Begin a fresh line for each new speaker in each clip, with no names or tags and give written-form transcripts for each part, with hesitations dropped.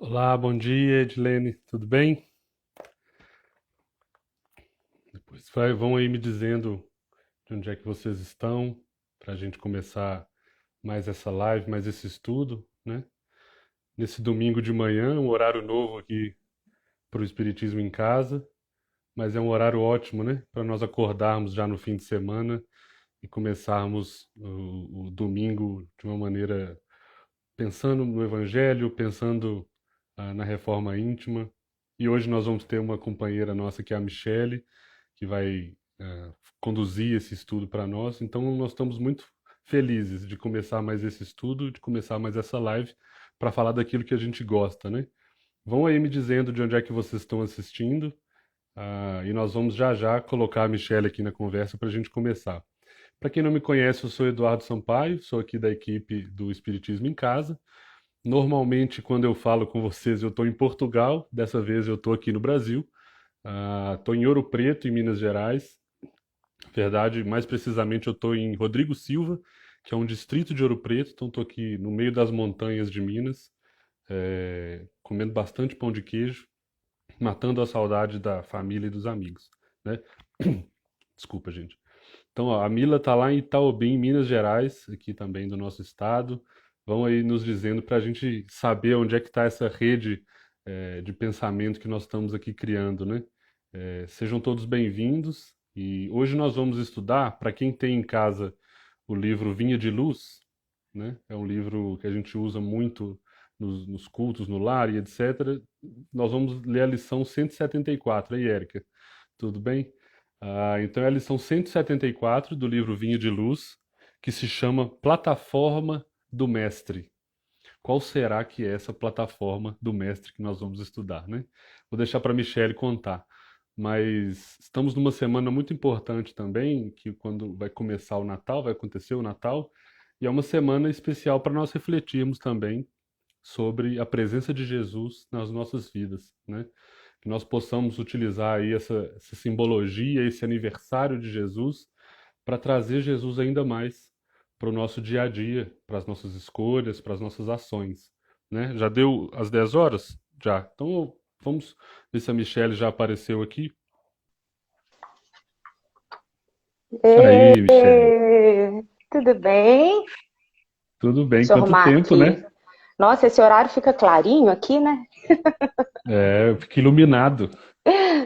Olá, bom dia, Edilene, tudo bem? Vão aí me dizendo de onde é que vocês estão, para a gente começar mais essa live, mais esse estudo, né? Nesse domingo de manhã, um horário novo aqui para o Espiritismo em Casa, mas é um horário ótimo, né? Para nós acordarmos já no fim de semana e começarmos o domingo de uma maneira pensando no Evangelho, pensando na reforma íntima. E hoje nós vamos ter uma companheira nossa que é a Michele, que vai conduzir esse estudo para nós. Então, nós estamos muito felizes de começar mais esse estudo, de começar mais essa live, para falar daquilo que a gente gosta, né? Vão aí me dizendo de onde é que vocês estão assistindo, e nós vamos já já colocar a Michelle aqui na conversa para a gente começar. Para quem não me conhece, eu sou Eduardo Sampaio, sou aqui da equipe do Espiritismo em Casa. Normalmente, quando eu falo com vocês, eu estou em Portugal, dessa vez eu estou aqui no Brasil. Estou em Ouro Preto, em Minas Gerais. Na verdade, mais precisamente, eu estou em Rodrigo Silva, que é um distrito de Ouro Preto. Então, estou aqui no meio das montanhas de Minas, comendo bastante pão de queijo, matando a saudade da família e dos amigos, né? Desculpa, gente. Então, ó, a Mila está lá em Itaobim, em Minas Gerais, aqui também do nosso estado. Vão aí nos dizendo para a gente saber onde é que está essa rede de pensamento que nós estamos aqui criando, né? Sejam todos bem-vindos. E hoje nós vamos estudar, para quem tem em casa o livro Vinha de Luz, né? É um livro que a gente usa muito nos cultos, no lar e etc. Nós vamos ler a lição 174. Aí, Érica, tudo bem? Então é a lição 174 do livro Vinho de Luz, que se chama Plataforma do Mestre. Qual será que é essa plataforma do mestre que nós vamos estudar, né? Vou deixar para a Michelle contar. Mas estamos numa semana muito importante também, que quando vai começar o Natal, vai acontecer o Natal, e é uma semana especial para nós refletirmos também sobre a presença de Jesus nas nossas vidas, né? Que nós possamos utilizar aí essa simbologia, esse aniversário de Jesus, para trazer Jesus ainda mais para o nosso dia a dia, para as nossas escolhas, para as nossas ações, né? Já deu as 10 horas? Já. Então vamos ver se a Michelle já apareceu aqui. Aí, Michelle.
Ê, tudo bem?
Tudo bem?
Deixa eu
Quanto
arrumar
tempo,
aqui.
né?
Nossa, esse horário fica clarinho aqui, né?
Eu fiquei iluminado.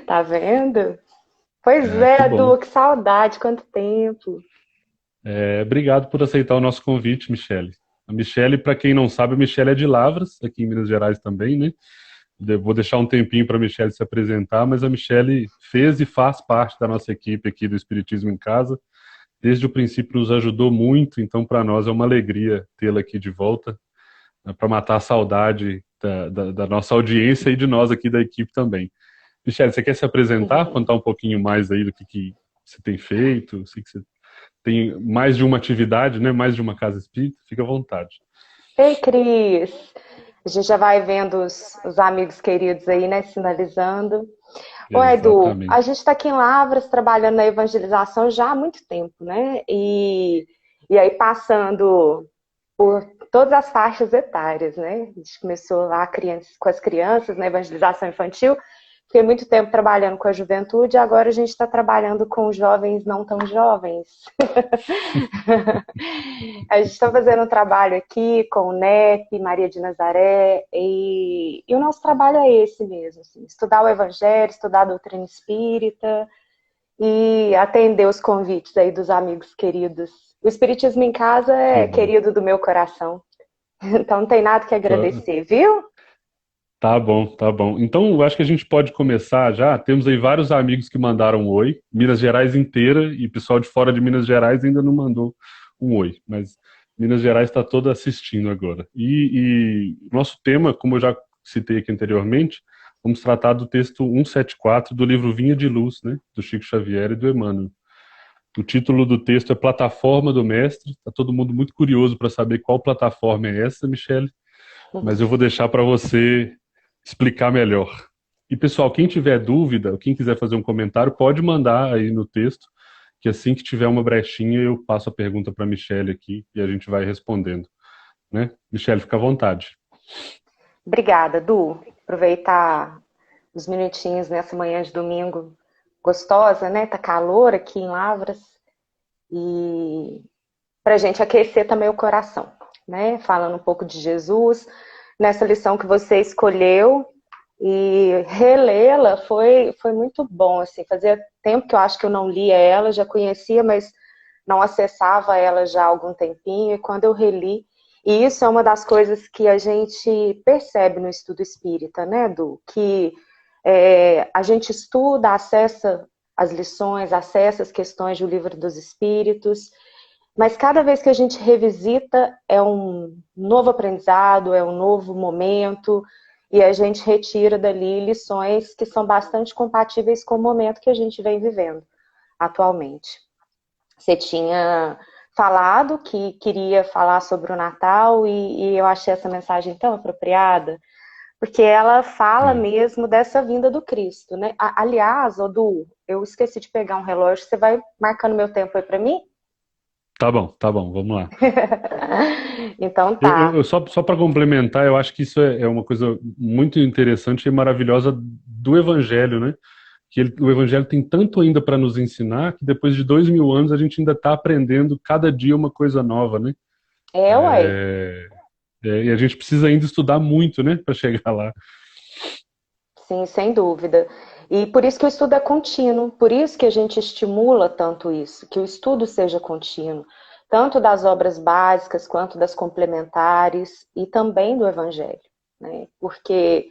Tá vendo? Pois
Que
é,
bom.
Du, que saudade, quanto tempo.
Obrigado por aceitar o nosso convite, Michele. A Michele, para quem não sabe, a Michele é de Lavras, aqui em Minas Gerais também, né? Vou deixar um tempinho para a Michele se apresentar, mas a Michele fez e faz parte da nossa equipe aqui do Espiritismo em Casa. Desde o princípio nos ajudou muito, então para nós é uma alegria tê-la aqui de volta, né, para matar a saudade da nossa audiência e de nós aqui da equipe também. Michele, você quer se apresentar,
Uhum.
contar um pouquinho mais aí do que você tem feito? Sei que você tem mais de uma atividade, né? Mais de uma casa espírita, fica à vontade.
Ei, Cris. A gente já vai vendo os amigos queridos aí, né, sinalizando. Ô, Edu, a
Exatamente.
gente está aqui em Lavras trabalhando na evangelização já há muito tempo, né? E aí passando por todas as faixas etárias, né? A gente começou lá com as crianças na evangelização infantil, fiquei muito tempo trabalhando com a juventude, e agora a gente está trabalhando com jovens não tão jovens. A gente está fazendo um trabalho aqui com o NEP, Maria de Nazaré, e o nosso trabalho é esse mesmo, assim, estudar o Evangelho, estudar a doutrina espírita e atender os convites aí dos amigos queridos. O Espiritismo em Casa
Que
é
bom.
querido do meu coração, então não tem nada que
Tá,
agradecer, viu?
tá bom, tá bom. Então, eu acho que a gente pode começar já. Temos aí vários amigos que mandaram um oi. Minas Gerais inteira e pessoal de fora de Minas Gerais ainda não mandou um oi, mas Minas Gerais está toda assistindo agora. E nosso tema, como eu já citei aqui anteriormente, vamos tratar do texto 174 do livro Vinha de Luz, né, do Chico Xavier e do Emmanuel. O título do texto é Plataforma do Mestre. Está todo mundo muito curioso para saber qual plataforma é essa, Michele, mas eu vou deixar para você explicar melhor. E pessoal, quem tiver dúvida, ou quem quiser fazer um comentário, pode mandar aí no texto, que assim que tiver uma brechinha eu passo a pergunta para a Michele aqui e a gente vai respondendo, né? Michele, fica à vontade.
Obrigada, Du. Aproveitar os minutinhos nessa manhã de domingo gostosa, né? Tá calor aqui em Lavras e para a gente aquecer também o coração, né? Falando um pouco de Jesus, nessa lição que você escolheu e relê-la foi muito bom, assim. Fazia tempo que eu acho que eu não lia ela, já conhecia, mas não acessava ela já há algum tempinho, e quando eu reli, e isso é uma das coisas que a gente percebe no estudo espírita, né, Du? Que a gente estuda, acessa as lições, acessa as questões do Livro dos Espíritos, mas cada vez que a gente revisita é um novo aprendizado, é um novo momento, e a gente retira dali lições que são bastante compatíveis com o momento que a gente vem vivendo atualmente. Você tinha falado que queria falar sobre o Natal e eu achei essa mensagem tão apropriada, porque ela fala
É.
mesmo dessa vinda do Cristo, né? Aliás, Odu, eu esqueci de pegar um relógio, você vai marcando meu tempo aí para mim?
Tá bom, vamos lá.
Então tá.
Só para complementar, eu acho que isso é uma coisa muito interessante e maravilhosa do Evangelho, né? O Evangelho tem tanto ainda para nos ensinar que depois de 2000 anos a gente ainda está aprendendo cada dia uma coisa nova, né?
Uai.
É, e a gente precisa ainda estudar muito, né, para chegar lá.
Sim, sem dúvida. E por isso que o estudo é contínuo, por isso que a gente estimula tanto isso, que o estudo seja contínuo, tanto das obras básicas quanto das complementares e também do Evangelho, né? Porque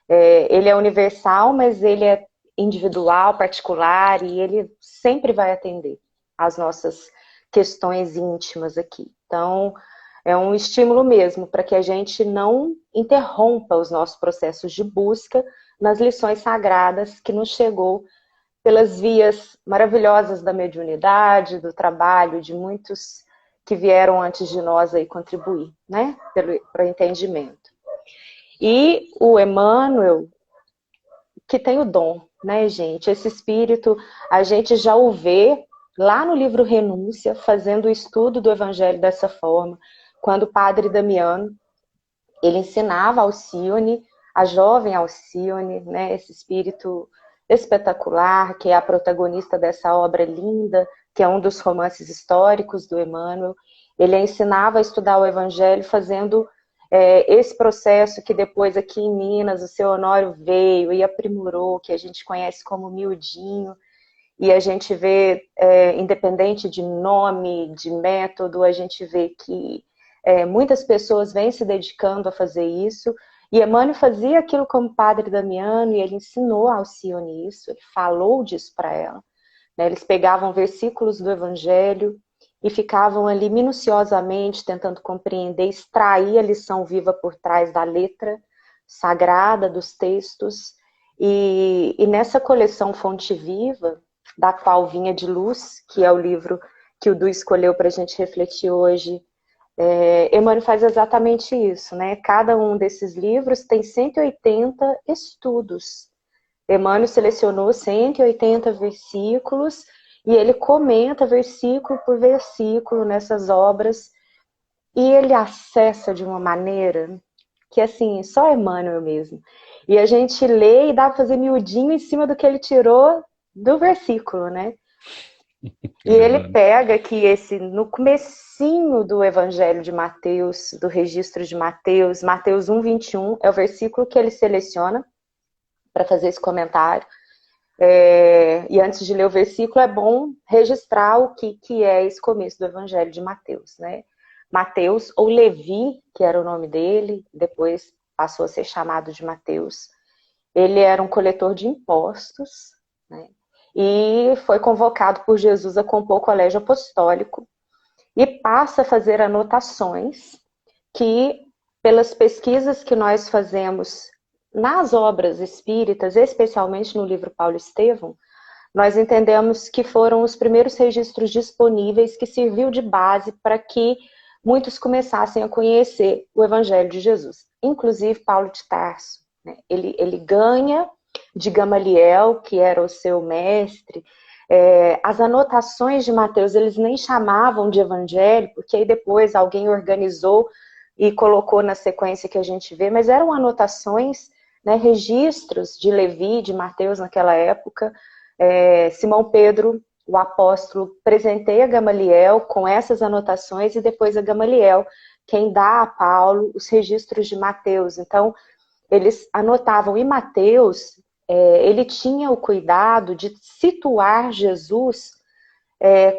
ele é universal, mas ele é individual, particular, e ele sempre vai atender às nossas questões íntimas aqui. Então, é um estímulo mesmo para que a gente não interrompa os nossos processos de busca nas lições sagradas que nos chegou pelas vias maravilhosas da mediunidade, do trabalho de muitos que vieram antes de nós aí contribuir, né, para o entendimento. E o Emmanuel, que tem o dom, né, gente? Esse espírito, a gente já o vê lá no livro Renúncia, fazendo o estudo do Evangelho dessa forma, quando o padre Damiano, ele ensinava Alcione, a jovem Alcione, né, esse espírito espetacular, que é a protagonista dessa obra linda, que é um dos romances históricos do Emmanuel. Ele a ensinava a estudar o Evangelho fazendo esse processo que depois aqui em Minas o seu Honório veio e aprimorou, que a gente conhece como miudinho, e a gente vê, independente de nome, de método, a gente vê que muitas pessoas vêm se dedicando a fazer isso, e Emmanuel fazia aquilo como padre Damiano, e ele ensinou a Alcione isso, ele falou disso para ela, né? Eles pegavam versículos do Evangelho e ficavam ali minuciosamente tentando compreender, extrair a lição viva por trás da letra sagrada dos textos, e nessa coleção Fonte Viva, da qual Vinha de Luz, que é o livro que o Du escolheu para a gente refletir hoje, Emmanuel faz exatamente isso, né? Cada um desses livros tem 180 estudos. Emmanuel selecionou 180 versículos e ele comenta versículo por versículo nessas obras, e ele acessa de uma maneira que, assim, só Emmanuel mesmo. E a gente lê e dá para fazer miudinho em cima do que ele tirou do versículo, né?
É
E ele
verdade.
pega que no comecinho do Evangelho de Mateus, do registro de Mateus, Mateus 1:21, é o versículo que ele seleciona para fazer esse comentário. E antes de ler o versículo, é bom registrar o que é esse começo do Evangelho de Mateus, né? Mateus, ou Levi, que era o nome dele, depois passou a ser chamado de Mateus, ele era um coletor de impostos, né? E foi convocado por Jesus a compor o colégio apostólico e passa a fazer anotações que, pelas pesquisas que nós fazemos nas obras espíritas, especialmente no livro Paulo Estevão, nós entendemos que foram os primeiros registros disponíveis que serviu de base para que muitos começassem a conhecer o Evangelho de Jesus, inclusive Paulo de Tarso, né? Ele ganha de Gamaliel, que era o seu mestre, as anotações de Mateus, eles nem chamavam de evangelho, porque aí depois alguém organizou e colocou na sequência que a gente vê, mas eram anotações, né, registros de Levi, de Mateus naquela época. Simão Pedro, o apóstolo, presenteia Gamaliel com essas anotações e depois a Gamaliel quem dá a Paulo os registros de Mateus. Então, eles anotavam. E Mateus, ele tinha o cuidado de situar Jesus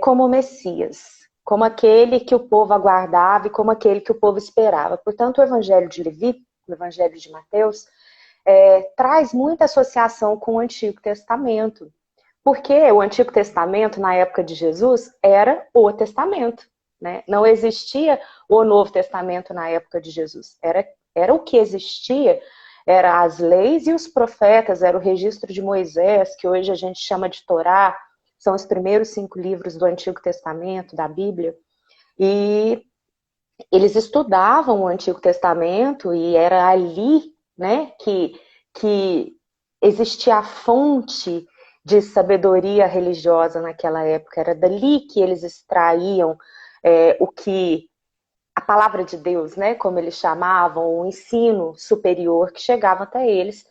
como Messias, como aquele que o povo aguardava e como aquele que o povo esperava. Portanto, o Evangelho de Levi, o Evangelho de Mateus, traz muita associação com o Antigo Testamento. Porque o Antigo Testamento, na época de Jesus, era o Testamento. Né? Não existia o Novo Testamento na época de Jesus. Era o que existia, eram as leis e os profetas, era o registro de Moisés, que hoje a gente chama de Torá, são os primeiros 5 livros do Antigo Testamento, da Bíblia. E eles estudavam o Antigo Testamento e era ali, né, que existia a fonte de sabedoria religiosa naquela época. Era dali que eles extraíam o que a palavra de Deus, né, como eles chamavam, o ensino superior que chegava até eles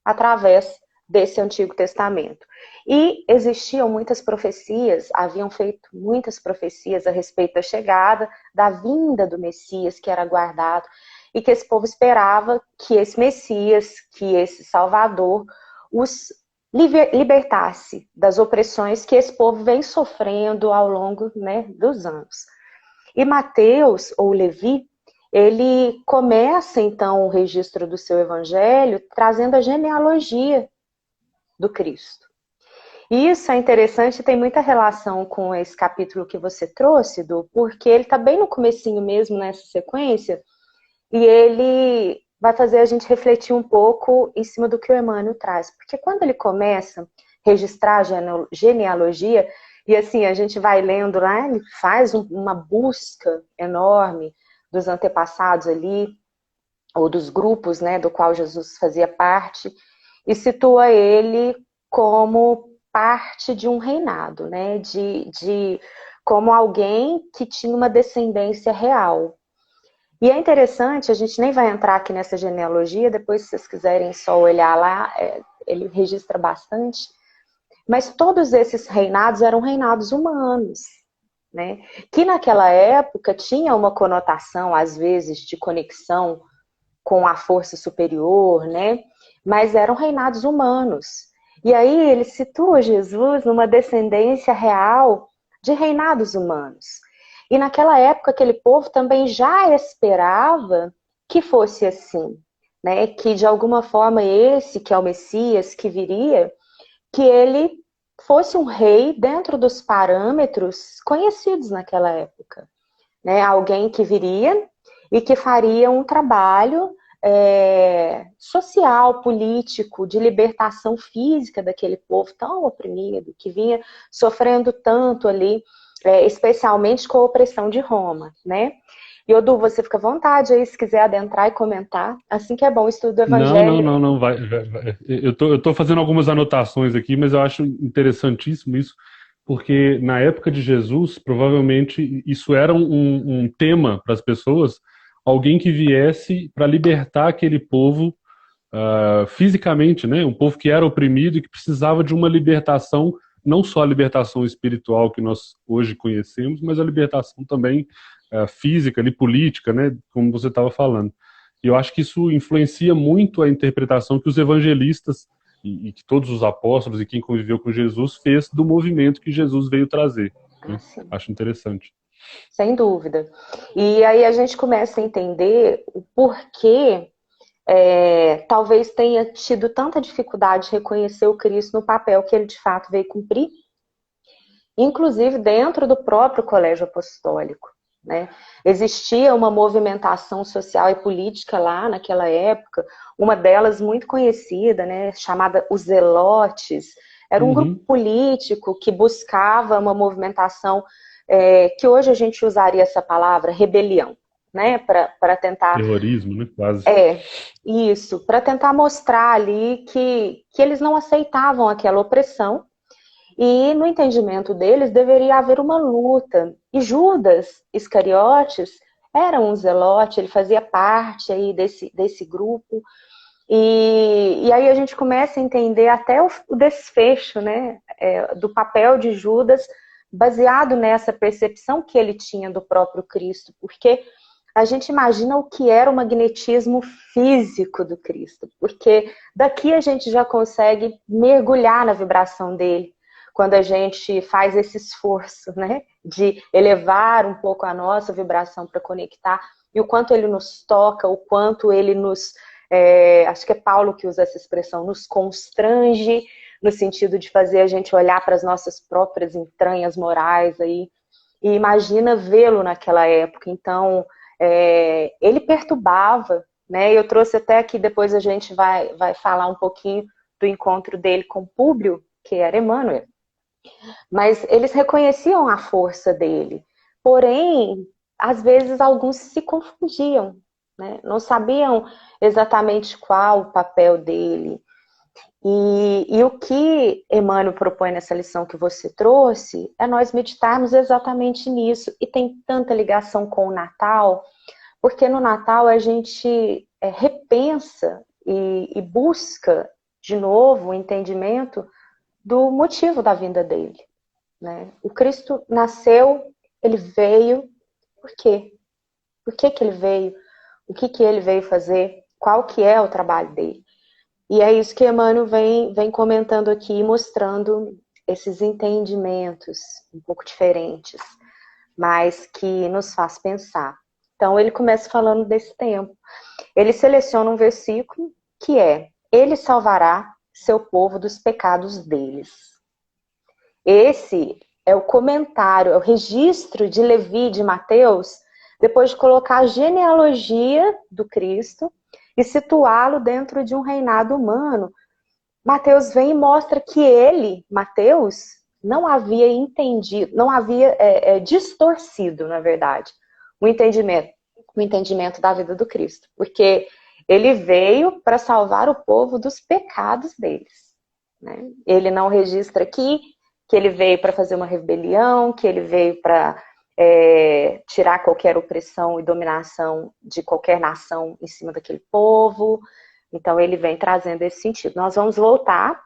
através desse Antigo Testamento. E existiam muitas profecias, haviam feito muitas profecias a respeito da chegada, da vinda do Messias que era aguardado, e que esse povo esperava que esse Messias, que esse Salvador, os libertasse das opressões que esse povo vem sofrendo ao longo, né, dos anos. E Mateus, ou Levi, ele começa então o registro do seu evangelho trazendo a genealogia do Cristo. E isso é interessante, tem muita relação com esse capítulo que você trouxe, Du, porque ele está bem no comecinho mesmo nessa sequência, e ele vai fazer a gente refletir um pouco em cima do que o Emmanuel traz. Porque quando ele começa a registrar a genealogia, e assim, a gente vai lendo lá, ele faz uma busca enorme dos antepassados ali, ou dos grupos, né, do qual Jesus fazia parte, e situa ele como parte de um reinado, né, como alguém que tinha uma descendência real. E é interessante, a gente nem vai entrar aqui nessa genealogia, depois se vocês quiserem só olhar lá, ele registra bastante, mas todos esses reinados eram reinados humanos, né? Que naquela época tinha uma conotação, às vezes, de conexão com a força superior, né? Mas eram reinados humanos. E aí ele situa Jesus numa descendência real de reinados humanos. E naquela época aquele povo também já esperava que fosse assim, né? Que de alguma forma esse, que é o Messias, que viria, que ele fosse um rei dentro dos parâmetros conhecidos naquela época, né? Alguém que viria e que faria um trabalho social, político, de libertação física daquele povo tão oprimido, que vinha sofrendo tanto ali, especialmente com a opressão de Roma, né? E, Odu, você fica à vontade aí, se quiser adentrar e comentar. Assim que é bom o estudo do
Não, não,
Evangelho.
não, não, vai. Eu tô fazendo algumas anotações aqui, mas eu acho interessantíssimo isso, porque na época de Jesus, provavelmente isso era um tema para as pessoas, alguém que viesse para libertar aquele povo fisicamente, né? Um povo que era oprimido e que precisava de uma libertação, não só a libertação espiritual que nós hoje conhecemos, mas a libertação também física, ali, política, né? Como você estava falando. E eu acho que isso influencia muito a interpretação que os evangelistas e que todos os apóstolos e quem conviveu com Jesus fez do movimento que Jesus veio trazer,
Ah,
né?
sim.
Acho interessante.
Sem dúvida. E aí a gente começa a entender o porquê talvez tenha tido tanta dificuldade de reconhecer o Cristo no papel que ele de fato veio cumprir, inclusive dentro do próprio colégio apostólico. Né? Existia uma movimentação social e política lá naquela época, uma delas muito conhecida, né, chamada os Zelotes. Era um grupo
Uhum.
político que buscava uma movimentação que hoje a gente usaria essa palavra, rebelião, né, para tentar
Terrorismo, né? Quase.
isso, para tentar mostrar ali que eles não aceitavam aquela opressão e, no entendimento deles, deveria haver uma luta. E Judas Iscariotes era um zelote, ele fazia parte aí desse grupo. E aí a gente começa a entender até o desfecho, né, do papel de Judas, baseado nessa percepção que ele tinha do próprio Cristo, porque a gente imagina o que era o magnetismo físico do Cristo, porque daqui a gente já consegue mergulhar na vibração dele, quando a gente faz esse esforço, né, de elevar um pouco a nossa vibração para conectar, e o quanto ele nos toca, o quanto ele nos, acho que é Paulo que usa essa expressão, nos constrange, no sentido de fazer a gente olhar para as nossas próprias entranhas morais aí, e imagina vê-lo naquela época. Então, ele perturbava, né? Eu trouxe até aqui, depois a gente vai falar um pouquinho do encontro dele com Públio, que era Emmanuel. Mas eles reconheciam a força dele. Porém, às vezes alguns se confundiam, né? Não sabiam exatamente qual o papel dele. E o que Emmanuel propõe nessa lição que você trouxe é nós meditarmos exatamente nisso. E tem tanta ligação com o Natal, porque no Natal a gente repensa e busca de novo o entendimento do motivo da vinda dele, né? O Cristo nasceu, ele veio, por quê? Por que ele veio? O que ele veio fazer? Qual que é o trabalho dele? E é isso que Emmanuel vem comentando aqui, mostrando esses entendimentos um pouco diferentes, mas que nos faz pensar. Então ele começa falando desse tempo. Ele seleciona um versículo que é: ele salvará seu povo dos pecados deles. Esse é o comentário, é o registro de Levi, de Mateus, depois de colocar a genealogia do Cristo e situá-lo dentro de um reinado humano. Mateus vem e mostra que ele, Mateus, não havia entendido, não havia distorcido, na verdade, o entendimento da vida do Cristo, porque ele veio para salvar o povo dos pecados deles, né? Ele não registra aqui que ele veio para fazer uma rebelião, que ele veio para tirar qualquer opressão e dominação de qualquer nação em cima daquele povo. Então ele vem trazendo esse sentido. Nós vamos voltar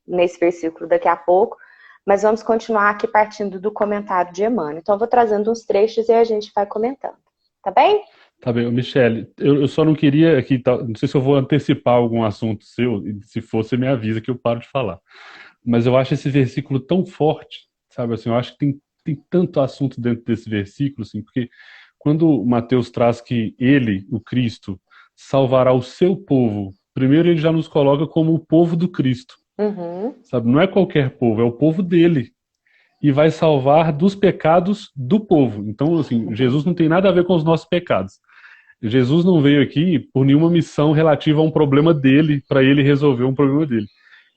nesse versículo daqui a pouco, mas vamos continuar aqui partindo do comentário de Emmanuel. Então eu vou trazendo uns trechos e a gente vai comentando. Tá bem?
Tá bem, Michele, eu só não queria aqui, não sei se eu vou antecipar algum assunto seu, e se for, você me avisa que eu paro de falar. Mas eu acho esse versículo tão forte, sabe assim, eu acho que tem tanto assunto dentro desse versículo, assim, porque quando Mateus traz que ele, o Cristo, salvará o seu povo, primeiro ele já nos coloca como o povo do Cristo, sabe? Não é qualquer povo, é o povo dele. E vai salvar dos pecados do povo. Então, assim, Jesus não tem nada a ver com os nossos pecados. Jesus não veio aqui por nenhuma missão relativa a um problema dele, para ele resolver um problema dele.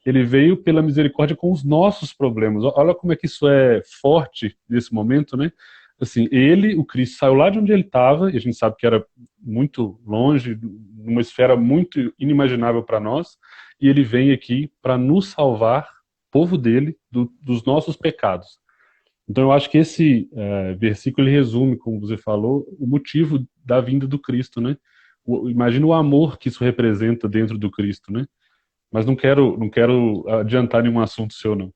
Ele veio pela misericórdia com os nossos problemas. Olha como é que isso é forte nesse momento, né? Assim, ele, o Cristo, saiu lá de onde ele estava, e a gente sabe que era muito longe, numa esfera muito inimaginável para nós, e ele vem aqui para nos salvar, povo dele, dos nossos pecados. Então eu acho que esse versículo ele resume, como você falou, o motivo da vinda do Cristo, né? Imagina o amor que isso representa dentro do Cristo, né? Mas não quero adiantar nenhum assunto seu, não.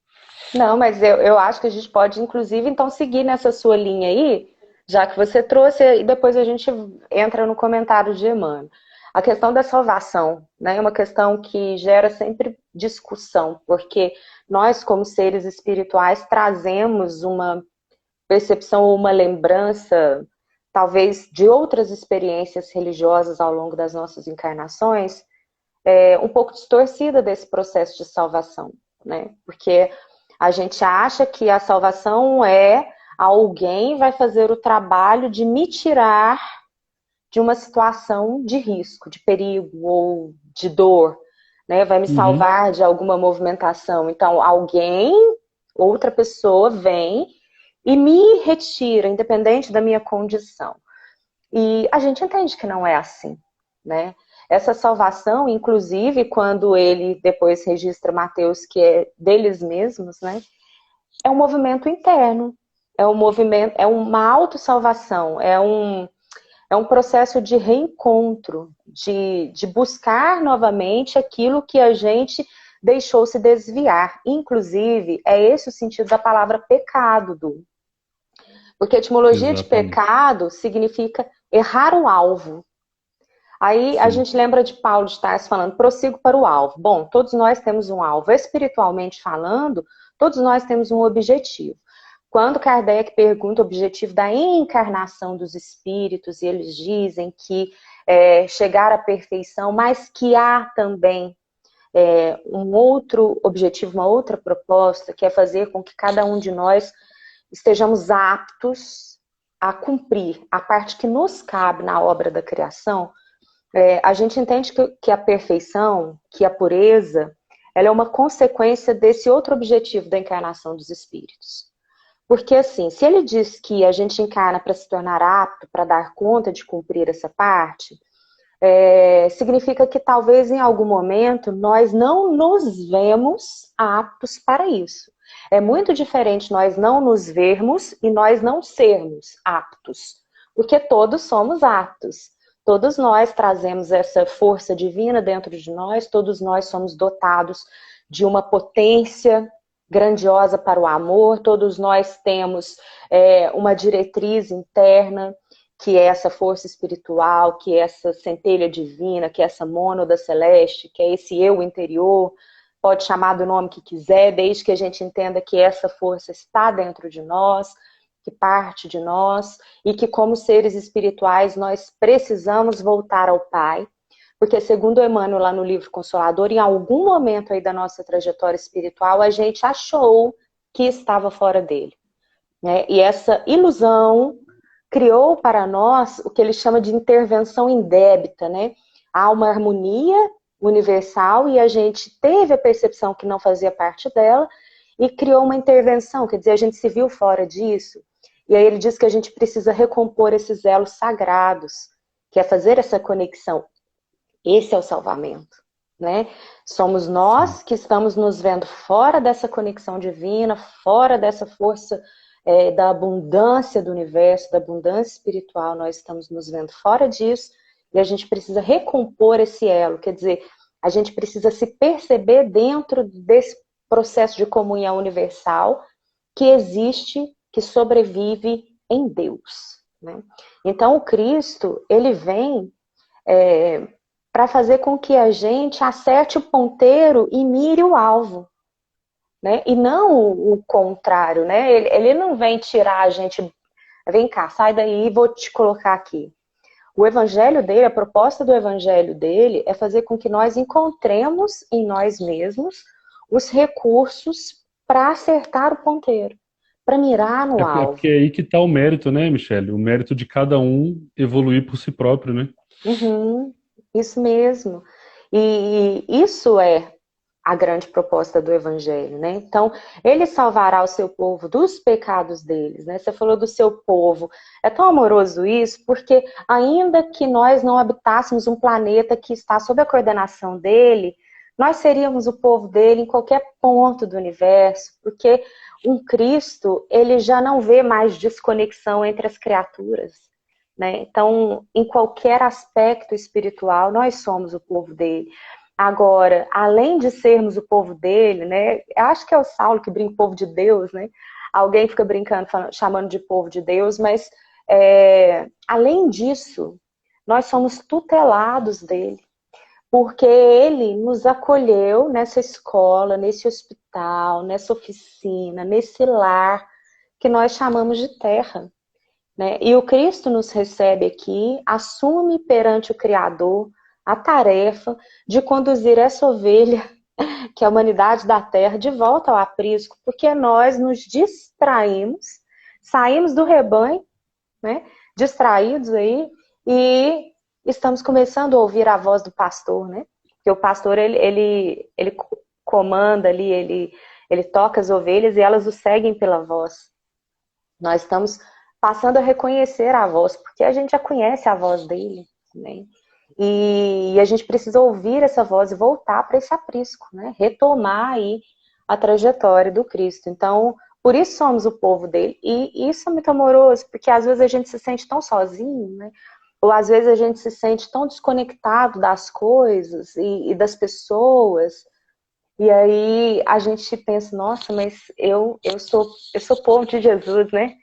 Não, mas eu acho que a gente pode, inclusive, então, seguir nessa sua linha aí, já que você trouxe, e depois a gente entra no comentário de Emmanuel. A questão da salvação, né, é uma questão que gera sempre discussão, porque nós, como seres espirituais, trazemos uma percepção ou uma lembrança, talvez, de outras experiências religiosas ao longo das nossas encarnações, um pouco distorcida desse processo de salvação, né? Porque a gente acha que a salvação é alguém vai fazer o trabalho de me tirar de uma situação de risco, de perigo ou de dor, né? Vai me salvar de alguma movimentação. Então, alguém, outra pessoa vem e me retira, independente da minha condição. E a gente entende que não é assim, né? Essa salvação, inclusive, quando ele depois registra Mateus, que é deles mesmos, né? É um movimento interno, é um movimento, é uma autossalvação, é é um processo de reencontro, de buscar novamente aquilo que a gente deixou se desviar. Inclusive, é esse o sentido da palavra pecado, Du. Porque a etimologia de
Exatamente.
pecado significa errar o alvo. Aí a
Sim.
gente lembra de Paulo de Tarso falando, prossigo para o alvo. Bom, todos nós temos um alvo. Espiritualmente falando, todos nós temos um objetivo. Quando Kardec pergunta o objetivo da encarnação dos espíritos, e eles dizem que chegar à perfeição, mas que há também um outro objetivo, uma outra proposta, que é fazer com que cada um de nós estejamos aptos a cumprir a parte que nos cabe na obra da criação. A gente entende que a perfeição, que a pureza, ela é uma consequência desse outro objetivo da encarnação dos espíritos. Porque, assim, se ele diz que a gente encarna para se tornar apto, para dar conta de cumprir essa parte, significa que talvez em algum momento nós não nos vemos aptos para isso. É muito diferente nós não nos vermos e nós não sermos aptos, porque todos somos aptos. Todos nós trazemos essa força divina dentro de nós, todos nós somos dotados de uma potência grandiosa para o amor, todos nós temos uma diretriz interna, que é essa força espiritual, que é essa centelha divina, que é essa mônada celeste, que é esse eu interior, pode chamar do nome que quiser, desde que a gente entenda que essa força está dentro de nós, que parte de nós, e que como seres espirituais nós precisamos voltar ao Pai, porque segundo Emmanuel lá no livro Consolador, em algum momento aí da nossa trajetória espiritual, a gente achou que estava fora dele, né? E essa ilusão criou para nós o que ele chama de intervenção indébita, né? Há uma harmonia universal e a gente teve a percepção que não fazia parte dela e criou uma intervenção, quer dizer, a gente se viu fora disso. E aí ele diz que a gente precisa recompor esses elos sagrados, que é fazer essa conexão. Esse é o salvamento, né? Somos
Sim.
nós que estamos nos vendo fora dessa conexão divina, fora dessa força da abundância do universo, da abundância espiritual, nós estamos nos vendo fora disso e a gente precisa recompor esse elo, quer dizer, a gente precisa se perceber dentro desse processo de comunhão universal que existe, que sobrevive em Deus, né? Então o Cristo, ele vem para fazer com que a gente acerte o ponteiro e mire o alvo, né? E não o contrário, né? Ele não vem tirar a gente, vem cá, sai daí e vou te colocar aqui. O evangelho dele, a proposta do evangelho dele é fazer com que nós encontremos em nós mesmos os recursos para acertar o ponteiro, para mirar no
É
alvo.
porque é aí que está o mérito, né, Michele? O mérito de cada um evoluir por si próprio, né?
Uhum, isso mesmo. E isso é a grande proposta do Evangelho, né? Então, ele salvará o seu povo dos pecados deles, né? Você falou do seu povo. É tão amoroso isso, porque ainda que nós não habitássemos um planeta que está sob a coordenação dele, nós seríamos o povo dele em qualquer ponto do universo, porque um Cristo, ele já não vê mais desconexão entre as criaturas, né? Então, em qualquer aspecto espiritual, nós somos o povo dele. Agora, além de sermos o povo dele, né? Acho que é o Saulo que brinca povo de Deus, né? Alguém fica brincando, chamando de povo de Deus, mas além disso, nós somos tutelados dele, porque ele nos acolheu nessa escola, nesse hospital, nessa oficina, nesse lar que nós chamamos de terra, né? E o Cristo nos recebe aqui, assume perante o Criador a tarefa de conduzir essa ovelha, que é a humanidade da Terra, de volta ao aprisco, porque nós nos distraímos, saímos do rebanho, né? Distraídos aí, e estamos começando a ouvir a voz do pastor, né? Porque o pastor, ele comanda ali, ele toca as ovelhas e elas o seguem pela voz. Nós estamos passando a reconhecer a voz, porque a gente já conhece a voz dele, né? E a gente precisa ouvir essa voz e voltar para esse aprisco, né? Retomar aí a trajetória do Cristo. Então, por isso somos o povo dele. E isso é muito amoroso, porque às vezes a gente se sente tão sozinho, né? ou às vezes a gente se sente tão desconectado das coisas e das pessoas, e aí a gente pensa, nossa, mas eu sou povo de Jesus, né?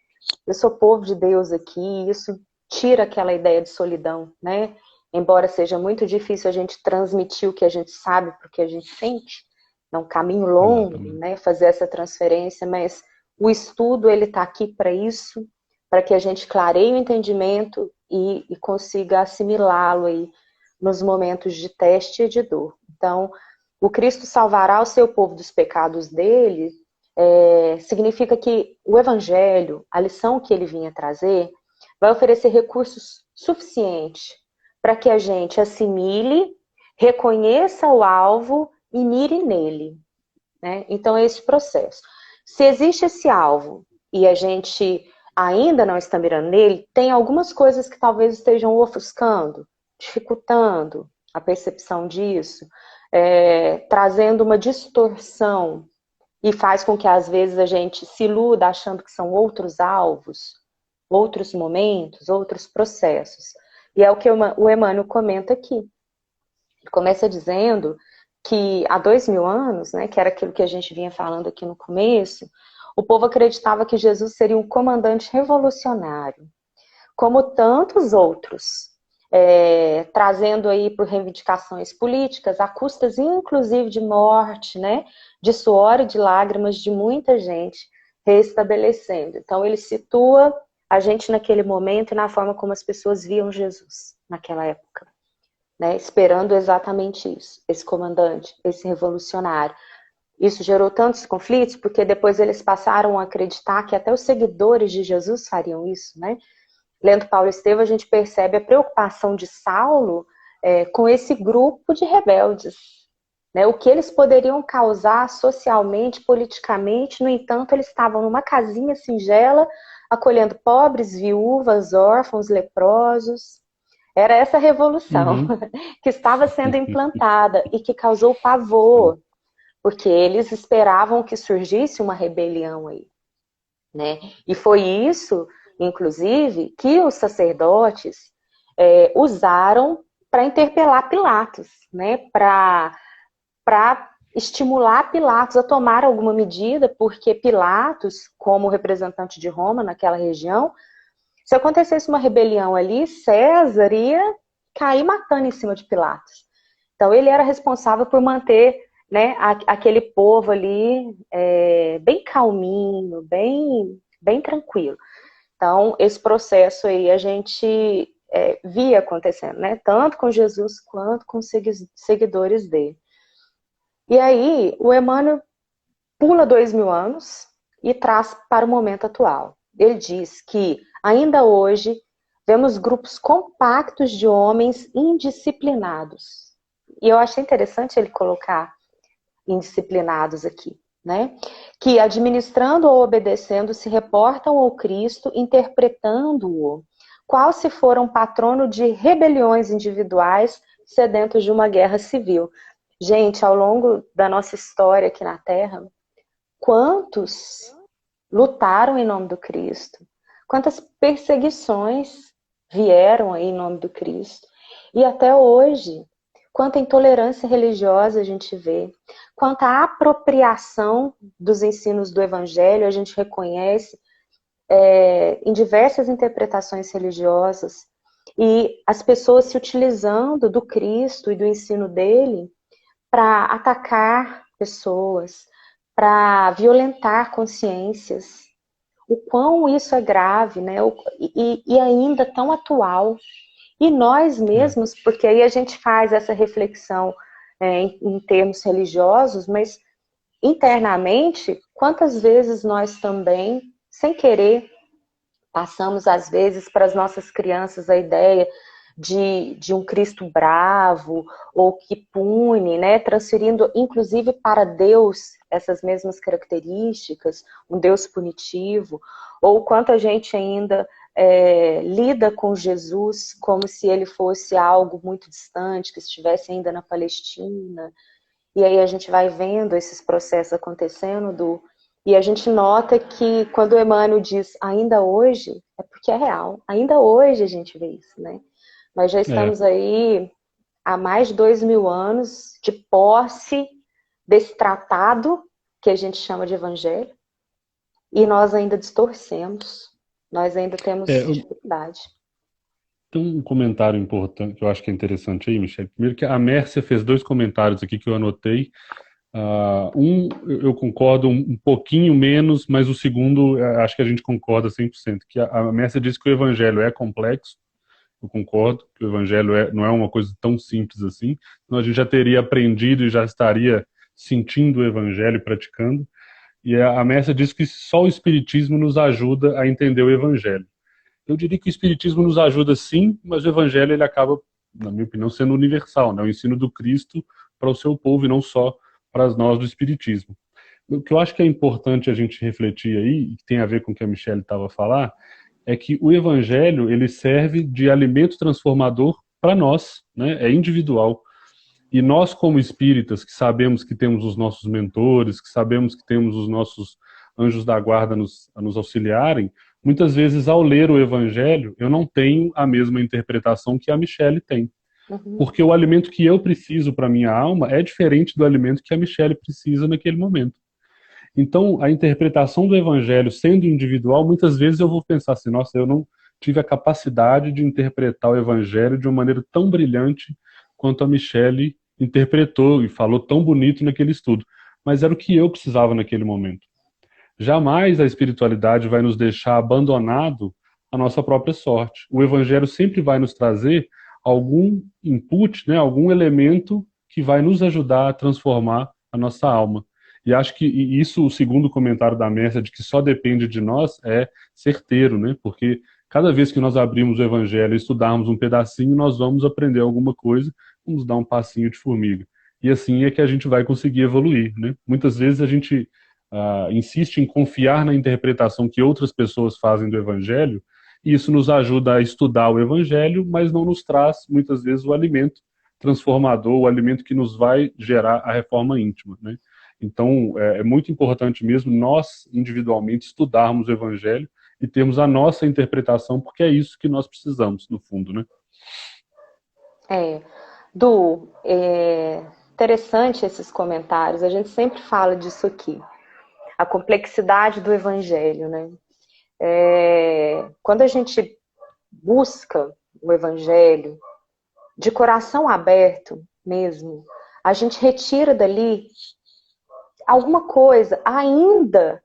Eu sou povo de Deus aqui, isso tira aquela ideia de solidão, né? Embora seja muito difícil a gente transmitir o que a gente sabe para o que a gente sente, é um caminho longo,
Exatamente.
né? Fazer essa transferência, mas o estudo ele está aqui para isso, para que a gente clareie o entendimento e consiga assimilá-lo aí nos momentos de teste e de dor. Então, o Cristo salvará o seu povo dos pecados dele, significa que o Evangelho, a lição que ele vinha trazer, vai oferecer recursos suficientes para que a gente assimile, reconheça o alvo e mire nele, né? Então é esse processo. Se existe esse alvo e a gente ainda não está mirando nele, tem algumas coisas que talvez estejam ofuscando, dificultando a percepção disso, trazendo uma distorção e faz com que às vezes a gente se iluda achando que são outros alvos, outros momentos, outros processos. E é o que o Emmanuel comenta aqui. Ele começa dizendo que há 2000 anos, né, que era aquilo que a gente vinha falando aqui no começo, o povo acreditava que Jesus seria um comandante revolucionário, como tantos outros, trazendo aí por reivindicações políticas, a custas inclusive de morte, né, de suor e de lágrimas de muita gente, restabelecendo. Então ele situa a gente naquele momento e na forma como as pessoas viam Jesus naquela época, né, esperando exatamente isso, esse comandante, esse revolucionário. Isso gerou tantos conflitos, porque depois eles passaram a acreditar que até os seguidores de Jesus fariam isso, né? Lendo Paulo e Estevão, a gente percebe a preocupação de Saulo com esse grupo de rebeldes, né? O que eles poderiam causar socialmente, politicamente, no entanto, eles estavam numa casinha singela, acolhendo pobres, viúvas, órfãos, leprosos. Era essa revolução
Uhum.
que estava sendo implantada e que causou pavor, porque eles esperavam que surgisse uma rebelião aí, né? E foi isso, inclusive, que os sacerdotes usaram para interpelar Pilatos, né? Para estimular Pilatos a tomar alguma medida, porque Pilatos, como representante de Roma naquela região, se acontecesse uma rebelião ali, César ia cair matando em cima de Pilatos. Então ele era responsável por manter, né, aquele povo ali bem calminho, bem tranquilo. Então esse processo aí a gente via acontecendo, né, tanto com Jesus quanto com os seguidores dele. E aí o Emmanuel pula 2000 anos e traz para o momento atual. Ele diz que ainda hoje vemos grupos compactos de homens indisciplinados. E eu achei interessante ele colocar indisciplinados aqui, né? Que administrando ou obedecendo se reportam ao Cristo, interpretando-o, qual se for um patrono de rebeliões individuais sedentos de uma guerra civil. Gente, ao longo da nossa história aqui na Terra, quantos lutaram em nome do Cristo? Quantas perseguições vieram aí em nome do Cristo? E até hoje, quanta intolerância religiosa a gente vê, quanta apropriação dos ensinos do Evangelho a gente reconhece em diversas interpretações religiosas, e as pessoas se utilizando do Cristo e do ensino dele para atacar pessoas, para violentar consciências. O quão isso é grave, né? E ainda tão atual. E nós
É.
mesmos, porque aí a gente faz essa reflexão em termos religiosos, mas internamente, quantas vezes nós também, sem querer, passamos às vezes para as nossas crianças a ideia de um Cristo bravo ou que pune, né? Transferindo inclusive para Deus essas mesmas características, um Deus punitivo, ou quanto a gente ainda lida com Jesus como se ele fosse algo muito distante, que estivesse ainda na Palestina. E aí a gente vai vendo esses processos acontecendo, e a gente nota que quando o Emmanuel diz ainda hoje, é porque é real. Ainda hoje a gente vê isso, né? Nós já
É,
estamos aí há mais de 2000 anos de posse desse tratado que a gente chama de evangelho, e nós ainda distorcemos, nós ainda temos
eu
dificuldade.
tenho um comentário importante que eu acho que é interessante aí, Michele. Primeiro que a Mércia fez dois comentários aqui que eu anotei. Eu concordo um pouquinho menos, mas o segundo acho que a gente concorda 100%. Que a Mércia disse que o evangelho é complexo. Eu concordo que o evangelho não é uma coisa tão simples assim. Senão a gente já teria aprendido e já estaria sentindo o evangelho e praticando. E a Mércia diz que só o espiritismo nos ajuda a entender o evangelho. Eu diria que o espiritismo nos ajuda sim, mas o evangelho ele acaba, na minha opinião, sendo universal, né? O ensino do Cristo para o seu povo e não só para nós do espiritismo. O que eu acho que é importante a gente refletir aí, e que tem a ver com o que a Michelle estava a falar, é que o evangelho ele serve de alimento transformador para nós, né? É individual. E nós, como espíritas, que sabemos que temos os nossos mentores, que sabemos que temos os nossos anjos da guarda a nos auxiliarem, muitas vezes, ao ler o Evangelho, eu não tenho a mesma interpretação que a Michelle tem.
Uhum.
Porque o alimento que eu preciso para minha alma é diferente do alimento que a Michelle precisa naquele momento. Então, a interpretação do Evangelho sendo individual, muitas vezes eu vou pensar assim, nossa, eu não tive a capacidade de interpretar o Evangelho de uma maneira tão brilhante quanto a Michelle interpretou e falou tão bonito naquele estudo. Mas era o que eu precisava naquele momento. Jamais a espiritualidade vai nos deixar abandonado à nossa própria sorte. O Evangelho sempre vai nos trazer algum input, né, algum elemento que vai nos ajudar a transformar a nossa alma. E acho que isso, o segundo comentário da Mércia, de que só depende de nós, é certeiro, né? Porque cada vez que nós abrimos o Evangelho e estudarmos um pedacinho, nós vamos aprender alguma coisa, vamos dar um passinho de formiga. E assim é que a gente vai conseguir evoluir, né? Muitas vezes a gente insiste em confiar na interpretação que outras pessoas fazem do Evangelho, e isso nos ajuda a estudar o Evangelho, mas não nos traz, muitas vezes, o alimento transformador, o alimento que nos vai gerar a reforma íntima, né? Então, é muito importante mesmo nós, individualmente, estudarmos o Evangelho e termos a nossa interpretação, porque é isso que nós precisamos, no fundo, né?
É, interessante esses comentários, a gente sempre fala disso aqui, a complexidade do evangelho, né? Quando a gente busca o evangelho de coração aberto mesmo, a gente retira dali alguma coisa, ainda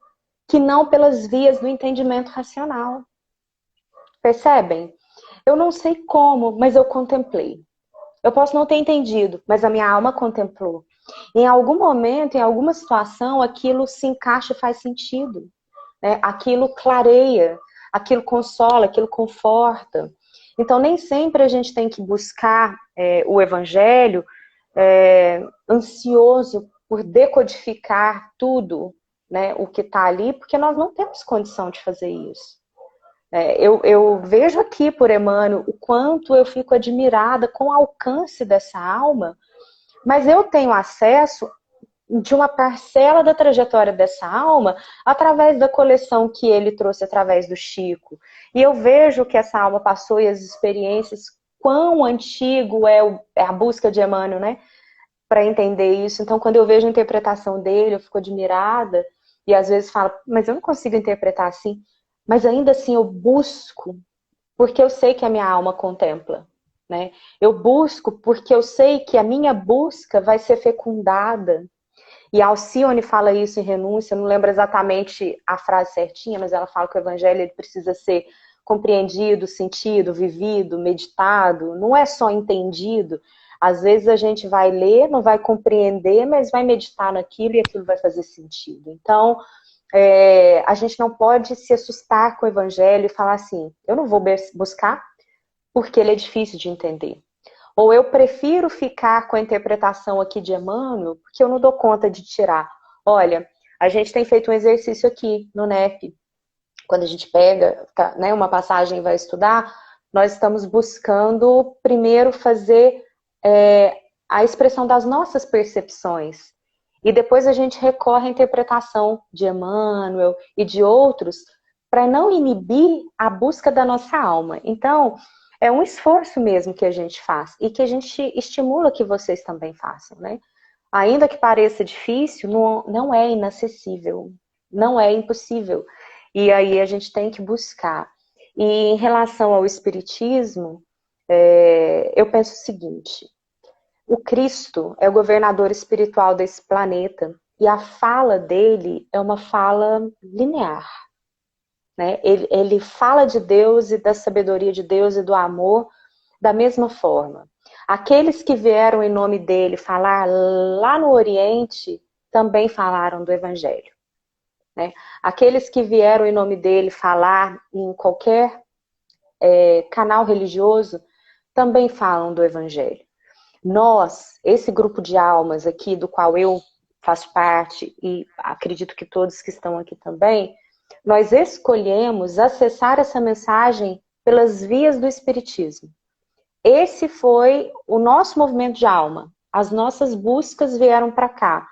que não pelas vias do entendimento racional. Percebem? Eu não sei como, mas eu contemplei. Eu posso não ter entendido, mas a minha alma contemplou. Em algum momento, em alguma situação, aquilo se encaixa e faz sentido, né? Aquilo clareia, aquilo consola, aquilo conforta. Então, nem sempre a gente tem que buscar o evangelho ansioso por decodificar tudo, né, o que está ali, porque nós não temos condição de fazer isso. Eu vejo aqui por Emmanuel o quanto eu fico admirada com o alcance dessa alma, mas eu tenho acesso de uma parcela da trajetória dessa alma através da coleção que ele trouxe através do Chico. E eu vejo que essa alma passou e as experiências, quão antigo é a busca de Emmanuel, né, para entender isso. Então, quando eu vejo a interpretação dele, eu fico admirada e às vezes falo, mas eu não consigo interpretar assim. Mas ainda assim eu busco, porque eu sei que a minha alma contempla, né? Eu busco porque eu sei que a minha busca vai ser fecundada. E a Alcione fala isso em Renúncia, não lembro exatamente a frase certinha, mas ela fala que o evangelho ele precisa ser compreendido, sentido, vivido, meditado, não é só entendido. Às vezes a gente vai ler, não vai compreender, mas vai meditar naquilo e aquilo vai fazer sentido. Então, a gente não pode se assustar com o evangelho e falar assim, eu não vou buscar porque ele é difícil de entender. Ou eu prefiro ficar com a interpretação aqui de Emmanuel porque eu não dou conta de tirar. Olha, a gente tem feito um exercício aqui no NEP. Quando a gente pega, né, uma passagem e vai estudar, nós estamos buscando primeiro fazer a expressão das nossas percepções. E depois a gente recorre à interpretação de Emmanuel e de outros para não inibir a busca da nossa alma. Então, é um esforço mesmo que a gente faz e que a gente estimula que vocês também façam, né? Ainda que pareça difícil, não é inacessível, não é impossível. E aí a gente tem que buscar. E em relação ao espiritismo, eu penso o seguinte: o Cristo é o governador espiritual desse planeta e a fala dele é uma fala linear, né? Ele fala de Deus e da sabedoria de Deus e do amor da mesma forma. Aqueles que vieram em nome dele falar lá no Oriente também falaram do Evangelho, né? Aqueles que vieram em nome dele falar em qualquer canal religioso também falam do Evangelho. Nós, esse grupo de almas aqui, do qual eu faço parte, e acredito que todos que estão aqui também, nós escolhemos acessar essa mensagem pelas vias do Espiritismo. Esse foi o nosso movimento de alma. As nossas buscas vieram para cá.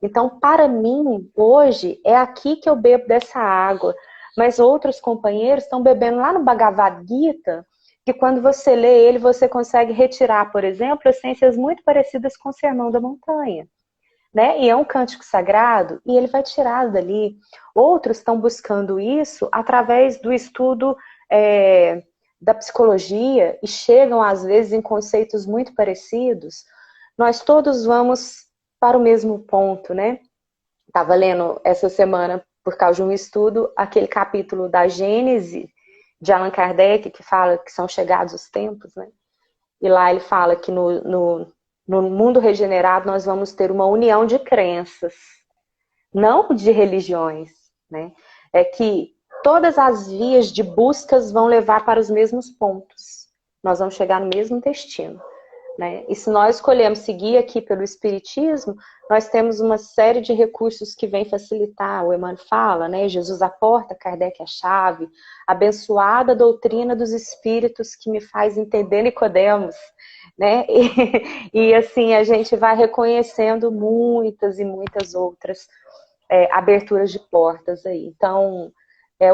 Então, para mim, hoje, é aqui que eu bebo dessa água. Mas outros companheiros estão bebendo lá no Bhagavad Gita, que quando você lê ele, você consegue retirar, por exemplo, essências muito parecidas com o Sermão da Montanha, né? E é um cântico sagrado, e ele vai tirar dali. Outros estão buscando isso através do estudo da psicologia e chegam, às vezes, em conceitos muito parecidos. Nós todos vamos para o mesmo ponto, né? Estava lendo essa semana, por causa de um estudo, aquele capítulo da Gênese, de Allan Kardec, que fala que são chegados os tempos, né? E lá ele fala que no mundo regenerado nós vamos ter uma união de crenças, não de religiões, né? É que todas as vias de buscas vão levar para os mesmos pontos. Nós vamos chegar no mesmo destino, né? E se nós escolhemos seguir aqui pelo Espiritismo, nós temos uma série de recursos que vêm facilitar. O Emmanuel fala, né? Jesus a porta, Kardec a chave, abençoada doutrina dos Espíritos que me faz entender Nicodemos, né? E assim a gente vai reconhecendo muitas e muitas outras aberturas de portas aí. Então,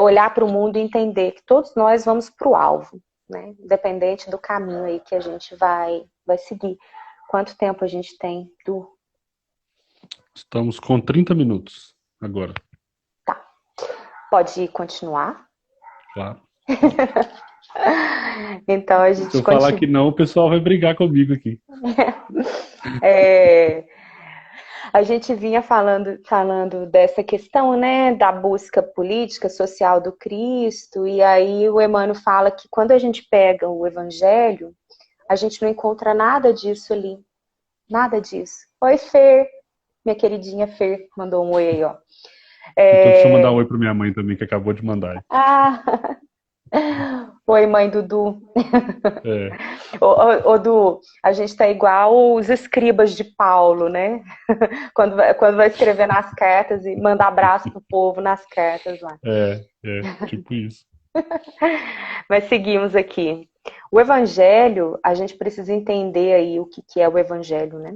olhar para o mundo e entender que todos nós vamos para o alvo, né? Independente do caminho aí que a gente vai seguir. Quanto tempo a gente tem, Du?
Estamos com 30 minutos agora.
Tá. Pode continuar?
Claro.
Então a gente
Se eu falar que não, o pessoal vai brigar comigo aqui.
A gente vinha falando dessa questão, né, da busca política, social do Cristo, e aí o Emmanuel fala que quando a gente pega o Evangelho, a gente não encontra nada disso ali. Nada disso. Oi, Fer. Minha queridinha Fer mandou um oi aí, ó.
Então deixa eu mandar um oi para minha mãe também, que acabou de mandar.
Ah! Oi, mãe do Du. Ô, Du, a gente tá igual os escribas de Paulo, né? Quando vai escrever nas cartas e mandar abraço pro povo nas cartas lá.
Tipo isso.
Mas seguimos aqui. O Evangelho, a gente precisa entender aí o que é o Evangelho, né?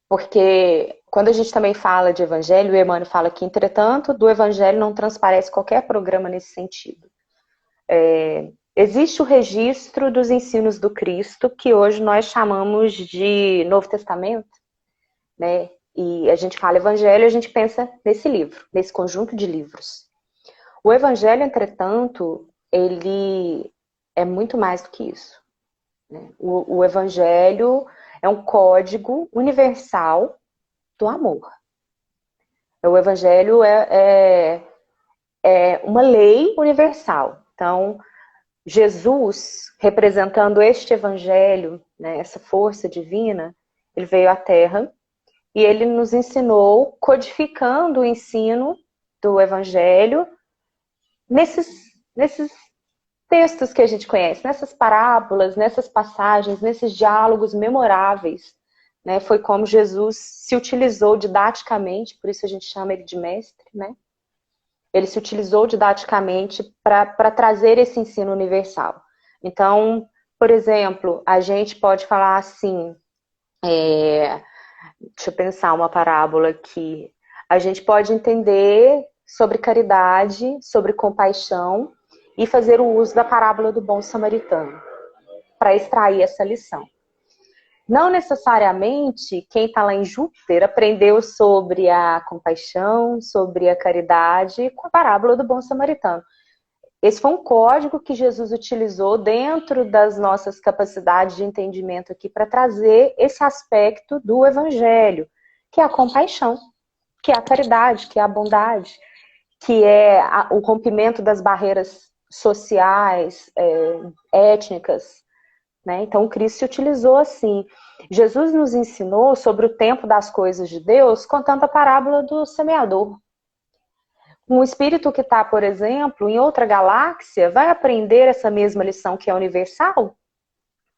Porque quando a gente também fala de Evangelho, o Emmanuel fala que, entretanto, do Evangelho não transparece qualquer programa nesse sentido. Existe o registro dos ensinos do Cristo, que hoje nós chamamos de Novo Testamento, né? E a gente fala Evangelho, a gente pensa nesse livro, nesse conjunto de livros. O Evangelho, entretanto, ele é muito mais do que isso, né? O Evangelho é um código universal do amor. O Evangelho é uma lei universal. Então, Jesus, representando este Evangelho, né, essa força divina, ele veio à Terra e ele nos ensinou, codificando o ensino do Evangelho nesses textos que a gente conhece, nessas parábolas, nessas passagens, nesses diálogos memoráveis, né? Foi como Jesus se utilizou didaticamente, por isso a gente chama ele de mestre, né? Ele se utilizou didaticamente para trazer esse ensino universal. Então, por exemplo, a gente pode falar assim, deixa eu pensar uma parábola aqui. A gente pode entender sobre caridade, sobre compaixão, e fazer o uso da parábola do bom samaritano para extrair essa lição. Não necessariamente quem está lá em Júpiter aprendeu sobre a compaixão, sobre a caridade com a parábola do bom samaritano. Esse foi um código que Jesus utilizou dentro das nossas capacidades de entendimento aqui para trazer esse aspecto do evangelho, que é a compaixão, que é a caridade, que é a bondade, que é o rompimento das barreiras sociais, étnicas, né? Então, o Cristo se utilizou assim. Jesus nos ensinou sobre o tempo das coisas de Deus contando a parábola do semeador. Um espírito que está, por exemplo, em outra galáxia vai aprender essa mesma lição que é universal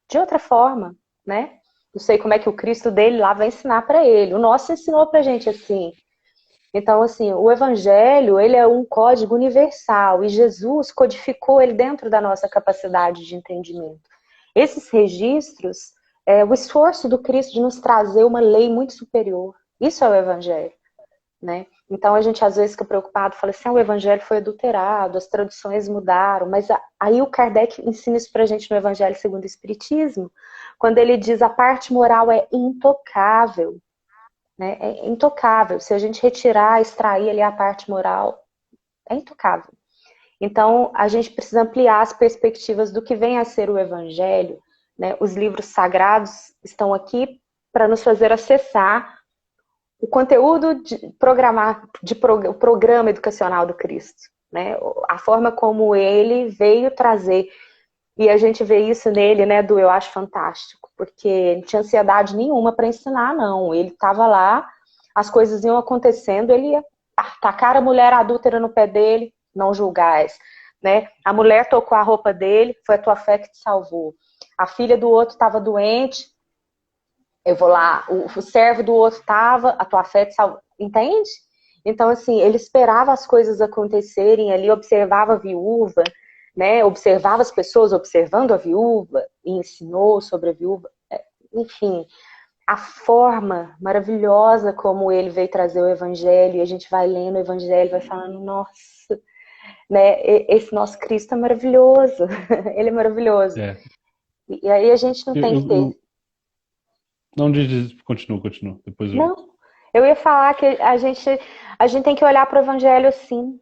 de outra forma, né? Não sei como é que o Cristo dele lá vai ensinar para ele. O nosso ensinou para a gente assim. Então, assim, o Evangelho, ele é um código universal e Jesus codificou ele dentro da nossa capacidade de entendimento. Esses registros, o esforço do Cristo de nos trazer uma lei muito superior. Isso é o Evangelho, né? Então, a gente às vezes fica preocupado, fala assim, o Evangelho foi adulterado, as traduções mudaram, mas aí o Kardec ensina isso pra gente no Evangelho segundo o Espiritismo, quando ele diz a parte moral é intocável, né? É intocável. Se a gente retirar, extrair ali a parte moral, é intocável. Então, a gente precisa ampliar as perspectivas do que vem a ser o Evangelho, né? Os livros sagrados estão aqui para nos fazer acessar o conteúdo o programa educacional do Cristo, né? A forma como ele veio trazer. E a gente vê isso nele, né, eu acho fantástico, porque não tinha ansiedade nenhuma para ensinar, não. Ele estava lá, as coisas iam acontecendo, ele ia tacar a mulher adúltera no pé dele, não julgais, né? A mulher tocou a roupa dele, foi a tua fé que te salvou. A filha do outro estava doente, eu vou lá, o servo do outro estava, a tua fé te salvou, entende? Então, assim, ele esperava as coisas acontecerem ali, observava a viúva, né? Observava as pessoas observando a viúva e ensinou sobre a viúva. Enfim, a forma maravilhosa como ele veio trazer o evangelho, e a gente vai lendo o evangelho e vai falando, nossa, né? Esse nosso Cristo é maravilhoso, ele é maravilhoso.
É.
E aí a gente não tem que ter.
Não, continua. Depois eu.
Não, eu ia falar que a gente tem que olhar para o evangelho assim,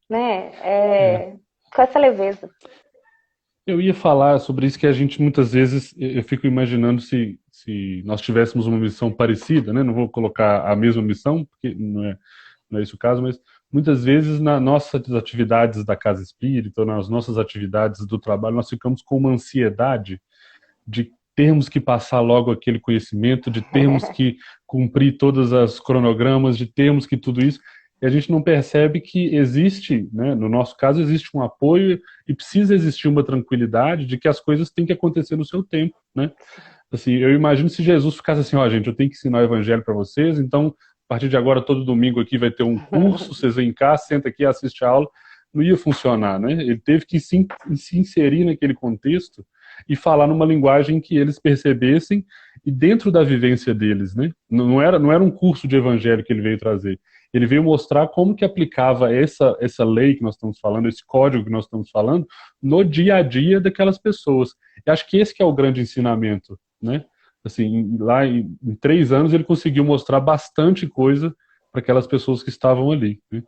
né? Com essa leveza.
Eu ia falar sobre isso que a gente muitas vezes, eu fico imaginando se nós tivéssemos uma missão parecida, né? Não vou colocar a mesma missão, porque não é esse o caso, mas muitas vezes nas nossas atividades da Casa Espírita, ou nas nossas atividades do trabalho, nós ficamos com uma ansiedade de termos que passar logo aquele conhecimento, de termos que cumprir todas as cronogramas, de termos que tudo isso, e a gente não percebe que existe, né, no nosso caso, existe um apoio e precisa existir uma tranquilidade de que as coisas têm que acontecer no seu tempo, né? Assim, eu imagino se Jesus ficasse assim, ó, gente, eu tenho que ensinar o evangelho para vocês, então, a partir de agora, todo domingo aqui vai ter um curso, vocês vêm cá, senta aqui, assiste a aula, não ia funcionar, né? Ele teve que se inserir naquele contexto e falar numa linguagem que eles percebessem e dentro da vivência deles, né? Não era um curso de evangelho que ele veio trazer. Ele veio mostrar como que aplicava essa lei que nós estamos falando, esse código que nós estamos falando, no dia a dia daquelas pessoas. E acho que esse que é o grande ensinamento, né? Assim, lá em 3 anos ele conseguiu mostrar bastante coisa para aquelas pessoas que estavam ali, né?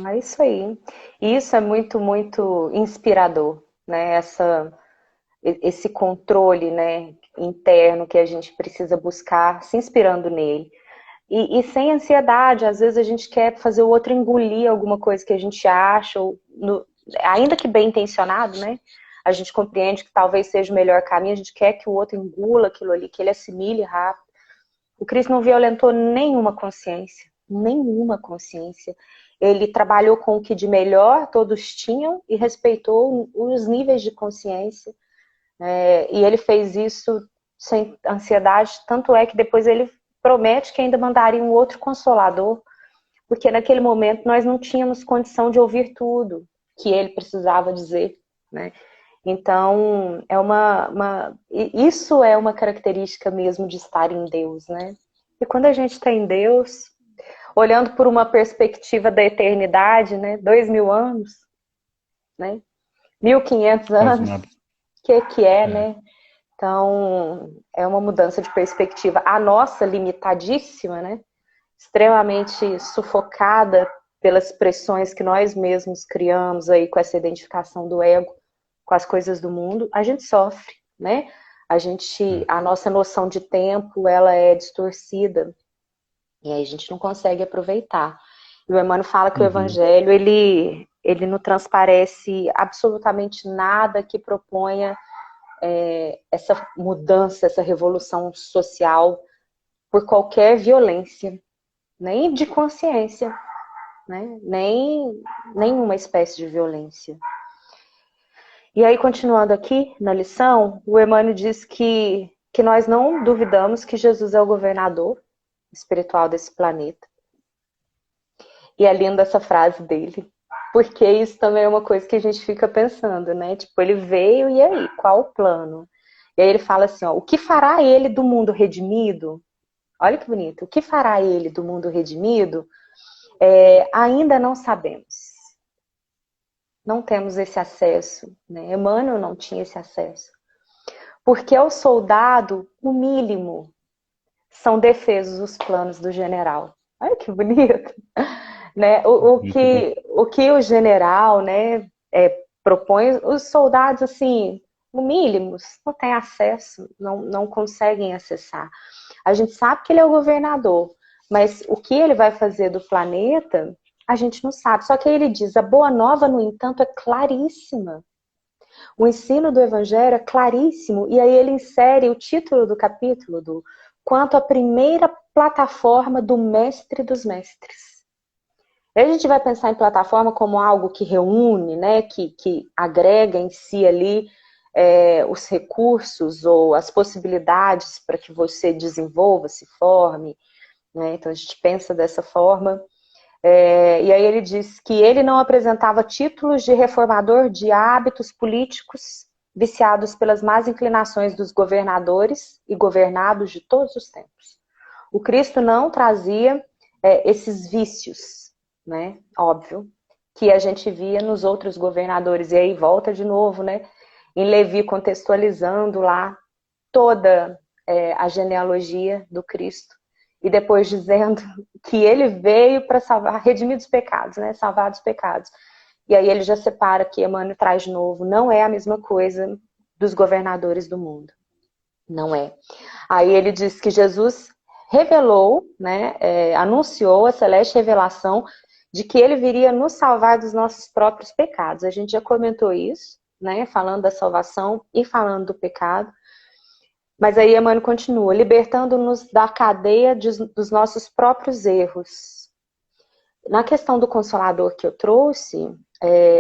É isso aí. Isso é muito, muito inspirador, né? Esse controle, né, interno que a gente precisa buscar, se inspirando nele. E sem ansiedade, às vezes a gente quer fazer o outro engolir alguma coisa que a gente acha, ainda que bem intencionado, né? A gente compreende que talvez seja o melhor caminho, a gente quer que o outro engula aquilo ali, que ele assimile rápido. O Cristo não violentou nenhuma consciência, nenhuma consciência. Ele trabalhou com o que de melhor todos tinham e respeitou os níveis de consciência. E ele fez isso sem ansiedade, tanto é que depois ele promete que ainda mandaria um outro consolador, porque naquele momento nós não tínhamos condição de ouvir tudo que ele precisava dizer, né? Então, isso é uma característica mesmo de estar em Deus, né? E quando a gente está em Deus, olhando por uma perspectiva da eternidade, né? 2000 anos, né? 1.500
quase
anos,
nada.
que é,
É.
né? Então, é uma mudança de perspectiva. A nossa, limitadíssima, né? Extremamente sufocada pelas pressões que nós mesmos criamos aí com essa identificação do ego com as coisas do mundo, a gente sofre, né?
É.
A nossa noção de tempo, ela é distorcida e aí a gente não consegue aproveitar. E o Emmanuel fala que o
Uhum.
Evangelho, ele não transparece absolutamente nada que proponha essa mudança, essa revolução social por qualquer violência, nem de consciência, né? Nem nenhuma espécie de violência. E aí, continuando aqui na lição, o Emmanuel diz que nós não duvidamos que Jesus é o governador espiritual desse planeta. E é linda essa frase dele, porque isso também é uma coisa que a gente fica pensando, né? Tipo, ele veio e aí, qual o plano? E aí ele fala assim, ó, o que fará ele do mundo redimido? Olha que bonito. O que fará ele do mundo redimido? Ainda não sabemos. Não temos esse acesso, né? Emmanuel não tinha esse acesso. Porque ao soldado, o mínimo são defesos os planos do general. Olha que bonito. Né?
Muito bom.
O que o general, né, propõe, os soldados, assim, o mínimo, não têm acesso, não conseguem acessar. A gente sabe que ele é o governador, mas o que ele vai fazer do planeta, a gente não sabe. Só que aí ele diz, a boa nova, no entanto, é claríssima. O ensino do Evangelho é claríssimo, e aí ele insere o título do capítulo do quanto à primeira plataforma do mestre dos mestres. A gente vai pensar em plataforma como algo que reúne, né, que agrega em si ali os recursos ou as possibilidades para que você desenvolva, se forme, né? Então a gente pensa dessa forma. E aí ele diz que ele não apresentava títulos de reformador de hábitos políticos viciados pelas más inclinações dos governadores e governados de todos os tempos. O Cristo não trazia esses vícios, né? Óbvio, que a gente via nos outros governadores. E aí volta de novo, né? Em Levi contextualizando lá toda a genealogia do Cristo. E depois dizendo que ele veio para salvar, redimir dos pecados, né? Salvar dos pecados. E aí ele já separa que Emmanuel traz de novo, não é a mesma coisa dos governadores do mundo. Não é. Aí ele diz que Jesus revelou, né, anunciou a celeste revelação de que ele viria nos salvar dos nossos próprios pecados. A gente já comentou isso, né, falando da salvação e falando do pecado. Mas aí Emmanuel continua, libertando-nos da cadeia dos nossos próprios erros. Na questão do Consolador que eu trouxe,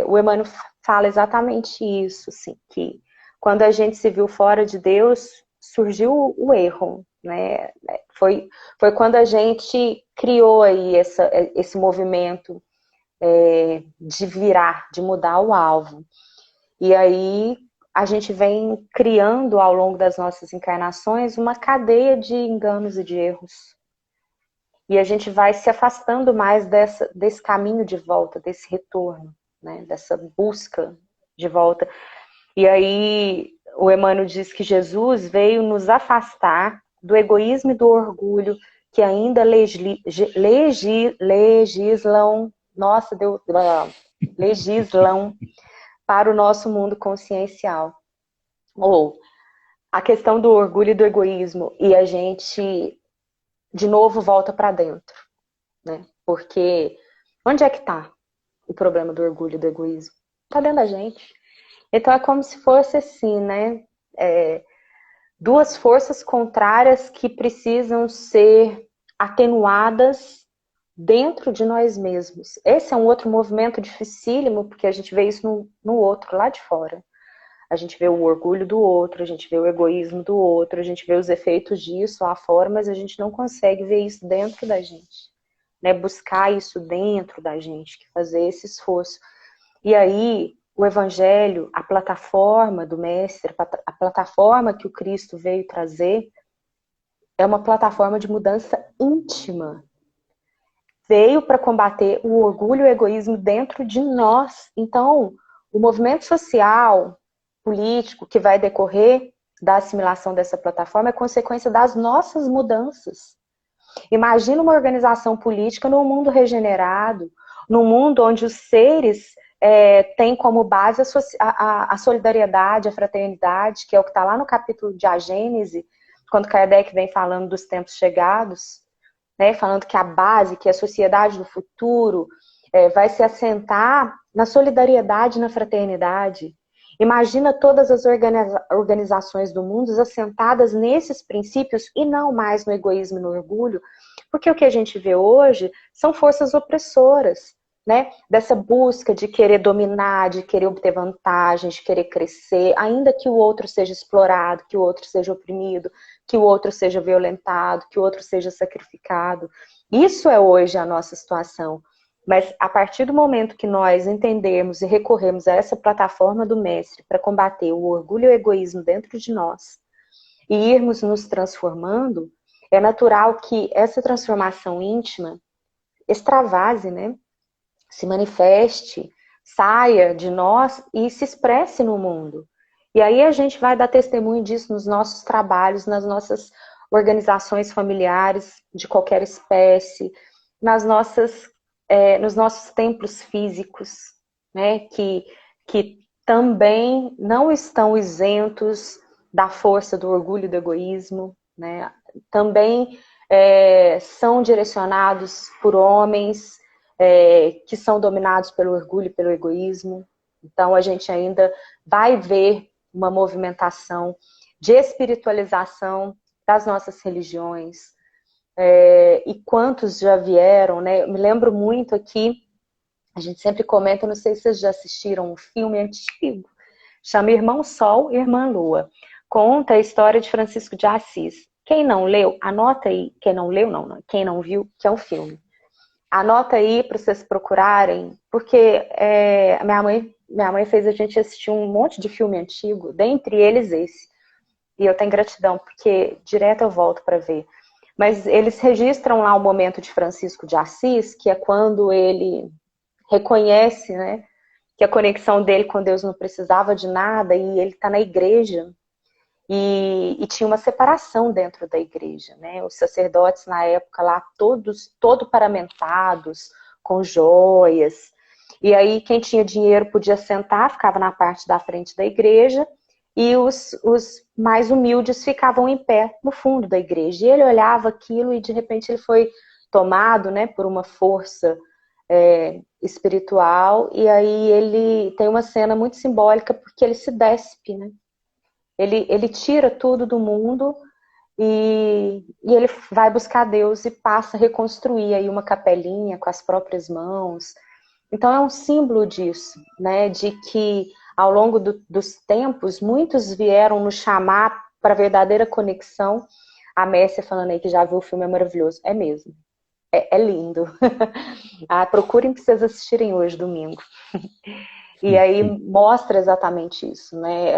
o Emmanuel fala exatamente isso, assim, que quando a gente se viu fora de Deus, surgiu o erro, né? Foi quando a gente criou aí esse movimento de virar, de mudar o alvo. E aí a gente vem criando ao longo das nossas encarnações uma cadeia de enganos e de erros. E a gente vai se afastando mais desse caminho de volta, desse retorno, né? Dessa busca de volta. E aí o Emmanuel diz que Jesus veio nos afastar do egoísmo e do orgulho que ainda legislam, nossa, legislam para o nosso mundo consciencial. Ou a questão do orgulho e do egoísmo, e a gente de novo volta para dentro, né? Porque onde é que está o problema do orgulho e do egoísmo? Está dentro da gente. Então é como se fosse assim, né? Duas forças contrárias que precisam ser atenuadas dentro de nós mesmos. Esse é um outro movimento dificílimo, porque a gente vê isso no outro, lá de fora. A gente vê o orgulho do outro, a gente vê o egoísmo do outro, a gente vê os efeitos disso lá fora, mas a gente não consegue ver isso dentro da gente, né? Buscar isso dentro da gente, fazer esse esforço. E aí, o Evangelho, a plataforma do Mestre, a plataforma que o Cristo veio trazer, é uma plataforma de mudança íntima. Veio para combater o orgulho e o egoísmo dentro de nós. Então, o movimento social, político, que vai decorrer da assimilação dessa plataforma é consequência das nossas mudanças. Imagina uma organização política num mundo regenerado, num mundo onde os seres têm como base a solidariedade, a fraternidade, que é o que está lá no capítulo de A Gênese, quando Kardec vem falando dos tempos chegados, né, falando que a base, que a sociedade do futuro vai se assentar na solidariedade e na fraternidade. Imagina todas as organizações do mundo assentadas nesses princípios e não mais no egoísmo e no orgulho, porque o que a gente vê hoje são forças opressoras, né? Dessa busca de querer dominar, de querer obter vantagens, de querer crescer, ainda que o outro seja explorado, que o outro seja oprimido, que o outro seja violentado, que o outro seja sacrificado. Isso é hoje a nossa situação. Mas a partir do momento que nós entendermos e recorrermos a essa plataforma do Mestre para combater o orgulho e o egoísmo dentro de nós e irmos nos transformando, é natural que essa transformação íntima extravase, né? Se manifeste, saia de nós e se expresse no mundo. E aí a gente vai dar testemunho disso nos nossos trabalhos, nas nossas organizações familiares de qualquer espécie, nos nossos templos físicos, né, que também não estão isentos da força do orgulho e do egoísmo, né, também são direcionados por homens que são dominados pelo orgulho e pelo egoísmo. Então a gente ainda vai ver uma movimentação de espiritualização das nossas religiões, e quantos já vieram, né? Eu me lembro muito aqui, a gente sempre comenta, não sei se vocês já assistiram um filme antigo, chama Irmão Sol e Irmã Lua. Conta a história de Francisco de Assis. Quem não leu, anota aí. Quem não leu, não. Quem não viu, que é um filme. Anota aí para vocês procurarem, porque minha mãe fez a gente assistir um monte de filme antigo, dentre eles esse. E eu tenho gratidão, porque direto eu volto para ver. Mas eles registram lá o momento de Francisco de Assis, que é quando ele reconhece, né, que a conexão dele com Deus não precisava de nada, e ele está na igreja, e tinha uma separação dentro da igreja, né? Os sacerdotes na época lá, todo paramentados, com joias, e aí quem tinha dinheiro podia sentar, ficava na parte da frente da igreja, e os mais humildes ficavam em pé no fundo da igreja. E ele olhava aquilo e de repente ele foi tomado, né, por uma força espiritual, e aí ele tem uma cena muito simbólica porque ele se despe, né? Ele tira tudo do mundo e ele vai buscar Deus e passa a reconstruir aí uma capelinha com as próprias mãos. Então é um símbolo disso, né? De que ao longo dos tempos, muitos vieram nos chamar para a verdadeira conexão. A Mércia falando aí que já viu o filme, é maravilhoso. É mesmo. É lindo. Procurem para vocês assistirem hoje, domingo. E aí mostra exatamente isso, né?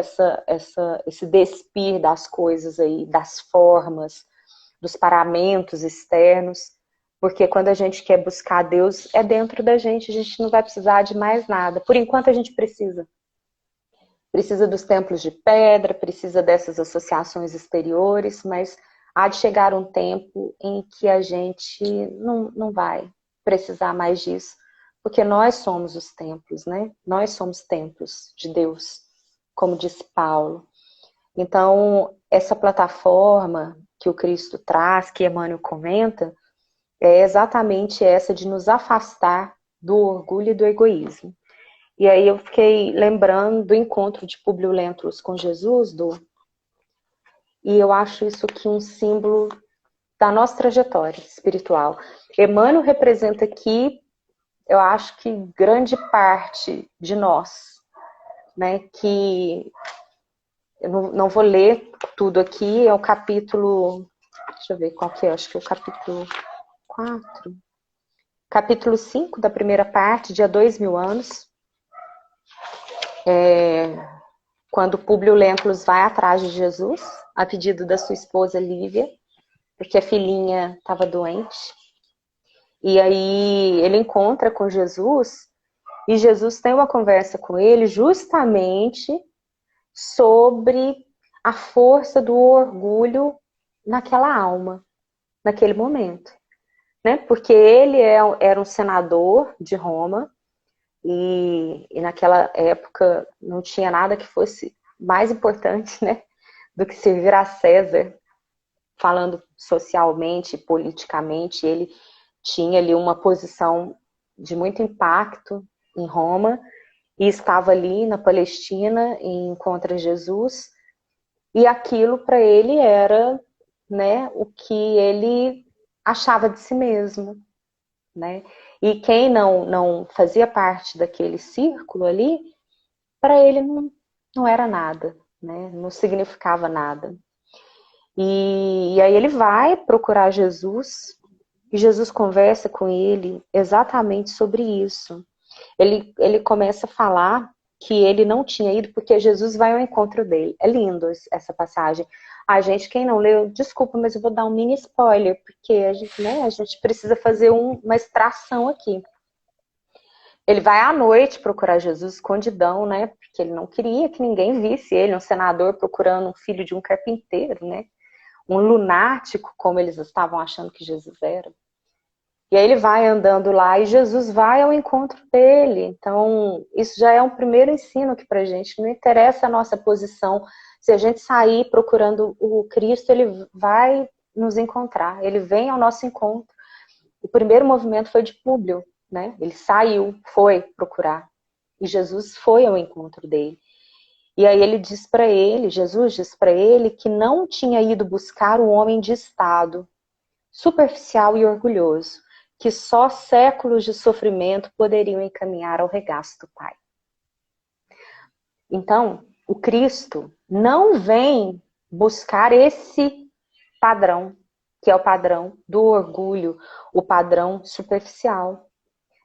Esse despir das coisas aí, das formas, dos paramentos externos, porque quando a gente quer buscar Deus, é dentro da gente, a gente não vai precisar de mais nada. Por enquanto a gente precisa. Precisa dos templos de pedra, precisa dessas associações exteriores, mas há de chegar um tempo em que a gente não vai precisar mais disso, porque nós somos os templos, né? Nós somos templos de Deus, como disse Paulo. Então, essa plataforma que o Cristo traz, que Emmanuel comenta, é exatamente essa de nos afastar do orgulho e do egoísmo. E aí eu fiquei lembrando do encontro de Públio Lentulus com Jesus, e eu acho isso aqui um símbolo da nossa trajetória espiritual. Emmanuel representa aqui, eu acho que grande parte de nós, né? Que eu não vou ler tudo aqui, é o capítulo, deixa eu ver qual que é, acho que é o capítulo 4, capítulo 5 da primeira parte, de há 2000 anos, quando Públio Lentulus vai atrás de Jesus, a pedido da sua esposa Lívia, porque a filhinha estava doente. E aí ele encontra com Jesus E Jesus tem uma conversa com ele justamente sobre a força do orgulho naquela alma, naquele momento, né? Porque ele era um senador de Roma e naquela época não tinha nada que fosse mais importante, né, do que servir a César, falando socialmente, politicamente. Ele tinha ali uma posição de muito impacto em Roma e estava ali na Palestina e encontra Jesus, e aquilo para ele era, né, o que ele achava de si mesmo, né? E quem não fazia parte daquele círculo ali, para ele não era nada, né? Não significava nada. E aí ele vai procurar Jesus, e Jesus conversa com ele exatamente sobre isso. Ele começa a falar que ele não tinha ido porque Jesus vai ao encontro dele. É lindo essa passagem. A gente, quem não leu, desculpa, mas eu vou dar um mini spoiler, porque a gente precisa fazer uma extração aqui. Ele vai à noite procurar Jesus escondidão, né? Porque ele não queria que ninguém visse ele, um senador procurando um filho de um carpinteiro, né? Um lunático, como eles estavam achando que Jesus era. E aí ele vai andando lá e Jesus vai ao encontro dele. Então, isso já é um primeiro ensino aqui pra gente. Não interessa a nossa posição. Se a gente sair procurando o Cristo, ele vai nos encontrar. Ele vem ao nosso encontro. O primeiro movimento foi de Públio, né? Ele saiu, foi procurar. E Jesus foi ao encontro dele. E aí ele diz para ele, Jesus diz para ele que não tinha ido buscar um homem de estado, superficial e orgulhoso, que só séculos de sofrimento poderiam encaminhar ao regaço do Pai. Então, o Cristo não vem buscar esse padrão, que é o padrão do orgulho, o padrão superficial.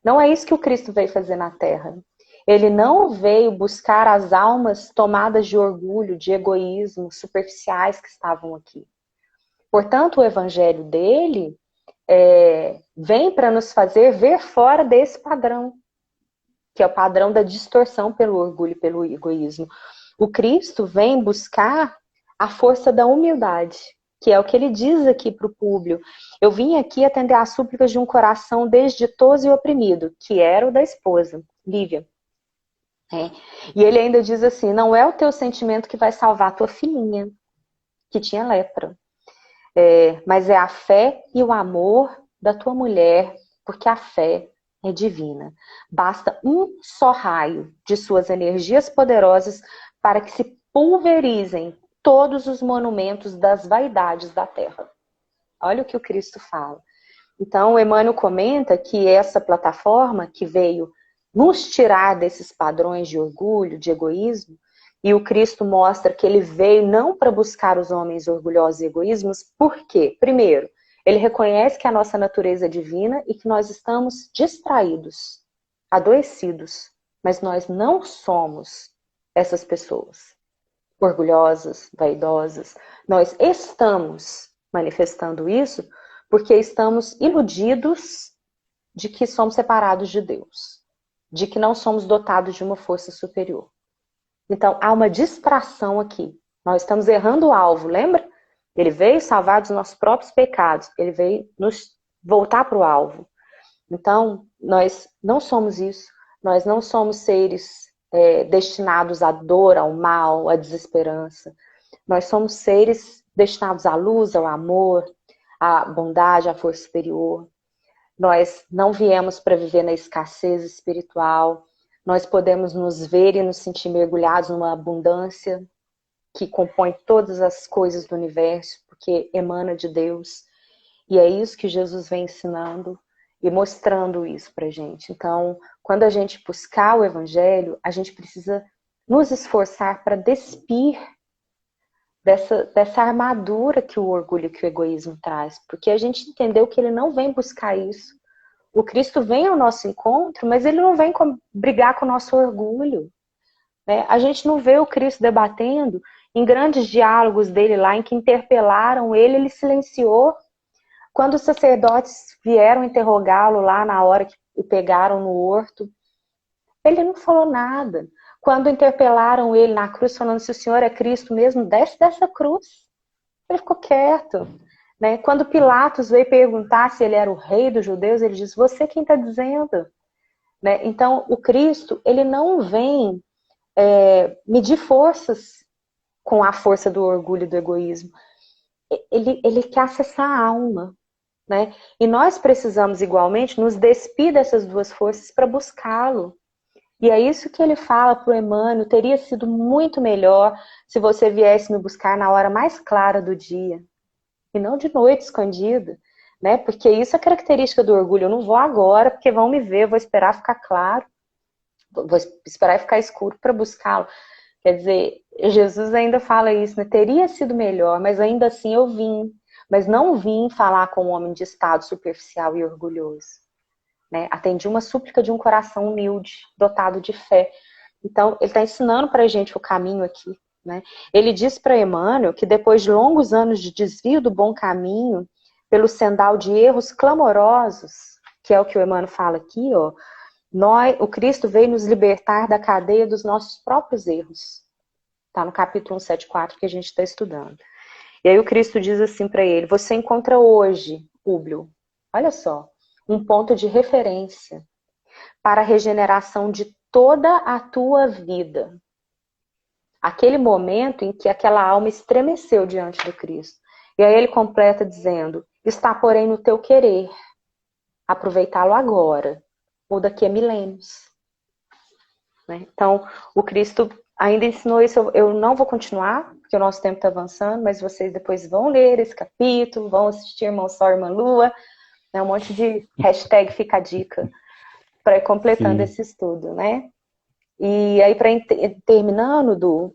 Não é isso que o Cristo veio fazer na Terra. Ele não veio buscar as almas tomadas de orgulho, de egoísmo, superficiais que estavam aqui. Portanto, o evangelho dele vem para nos fazer ver fora desse padrão, que é o padrão da distorção pelo orgulho e pelo egoísmo. O Cristo vem buscar a força da humildade, que é o que ele diz aqui para o Públio. Eu vim aqui atender às súplicas de um coração desditoso e oprimido, que era o da esposa, Lívia. E ele ainda diz assim, não é o teu sentimento que vai salvar a tua filhinha, que tinha lepra, mas é a fé e o amor da tua mulher, porque a fé é divina. Basta um só raio de suas energias poderosas para que se pulverizem todos os monumentos das vaidades da terra. Olha o que o Cristo fala. Então, o Emmanuel comenta que essa plataforma que veio nos tirar desses padrões de orgulho, de egoísmo, e o Cristo mostra que ele veio não para buscar os homens orgulhosos e egoísmos, por quê? Primeiro, ele reconhece que a nossa natureza é divina e que nós estamos distraídos, adoecidos, mas nós não somos essas pessoas orgulhosas, vaidosas. Nós estamos manifestando isso porque estamos iludidos de que somos separados de Deus, de que não somos dotados de uma força superior. Então, há uma distração aqui. Nós estamos errando o alvo, lembra? Ele veio salvar dos nossos próprios pecados. Ele veio nos voltar para o alvo. Então, nós não somos isso. Nós não somos seres destinados à dor, ao mal, à desesperança. Nós somos seres destinados à luz, ao amor, à bondade, à força superior. Nós não viemos para viver na escassez espiritual. Nós podemos nos ver e nos sentir mergulhados numa abundância que compõe todas as coisas do universo, porque emana de Deus. E é isso que Jesus vem ensinando e mostrando isso pra gente. Então, quando a gente buscar o Evangelho, a gente precisa nos esforçar para despir dessa armadura que o orgulho, que o egoísmo traz. Porque a gente entendeu que ele não vem buscar isso. O Cristo vem ao nosso encontro, mas ele não vem brigar com o nosso orgulho. Né? A gente não vê o Cristo debatendo em grandes diálogos dele lá, em que interpelaram ele, ele silenciou. Quando os sacerdotes vieram interrogá-lo lá na hora que o pegaram no horto, Ele não falou nada. Quando interpelaram ele na cruz, falando se o Senhor é Cristo mesmo, desce dessa cruz. Ele ficou quieto. Né? Quando Pilatos veio perguntar se ele era o rei dos judeus, ele disse, você quem está dizendo? Né? Então, o Cristo, ele não vem medir forças com a força do orgulho e do egoísmo. Ele quer acessar a alma. Né? E nós precisamos, igualmente, nos despir dessas duas forças para buscá-lo. E é isso que ele fala para o Emmanuel, teria sido muito melhor se você viesse me buscar na hora mais clara do dia, e não de noite escondida, né? Porque isso é característica do orgulho. Eu não vou agora, porque vão me ver, eu vou esperar ficar claro, vou esperar ficar escuro para buscá-lo. Quer dizer, Jesus ainda fala isso, né? Teria sido melhor, mas ainda assim eu vim. Mas não vim falar com um homem de estado superficial e orgulhoso. Né? Atendi uma súplica de um coração humilde, dotado de fé. Então, ele está ensinando para a gente o caminho aqui. Né? Ele diz para Emmanuel que depois de longos anos de desvio do bom caminho, pelo sendal de erros clamorosos, que é o que o Emmanuel fala aqui, ó, o Cristo veio nos libertar da cadeia dos nossos próprios erros. Está no capítulo 174 que a gente está estudando. E aí o Cristo diz assim para ele, você encontra hoje, Públio, olha só, um ponto de referência para a regeneração de toda a tua vida. Aquele momento em que aquela alma estremeceu diante do Cristo. E aí ele completa dizendo, está porém no teu querer aproveitá-lo agora, ou daqui a milênios. Né? Então, o Cristo ainda ensinou isso, eu não vou continuar, porque o nosso tempo está avançando, mas vocês depois vão ler esse capítulo, vão assistir Irmão Sol, Irmã Lua, né? Um monte de hashtag fica a dica, para ir completando esse estudo, né? E aí, terminando,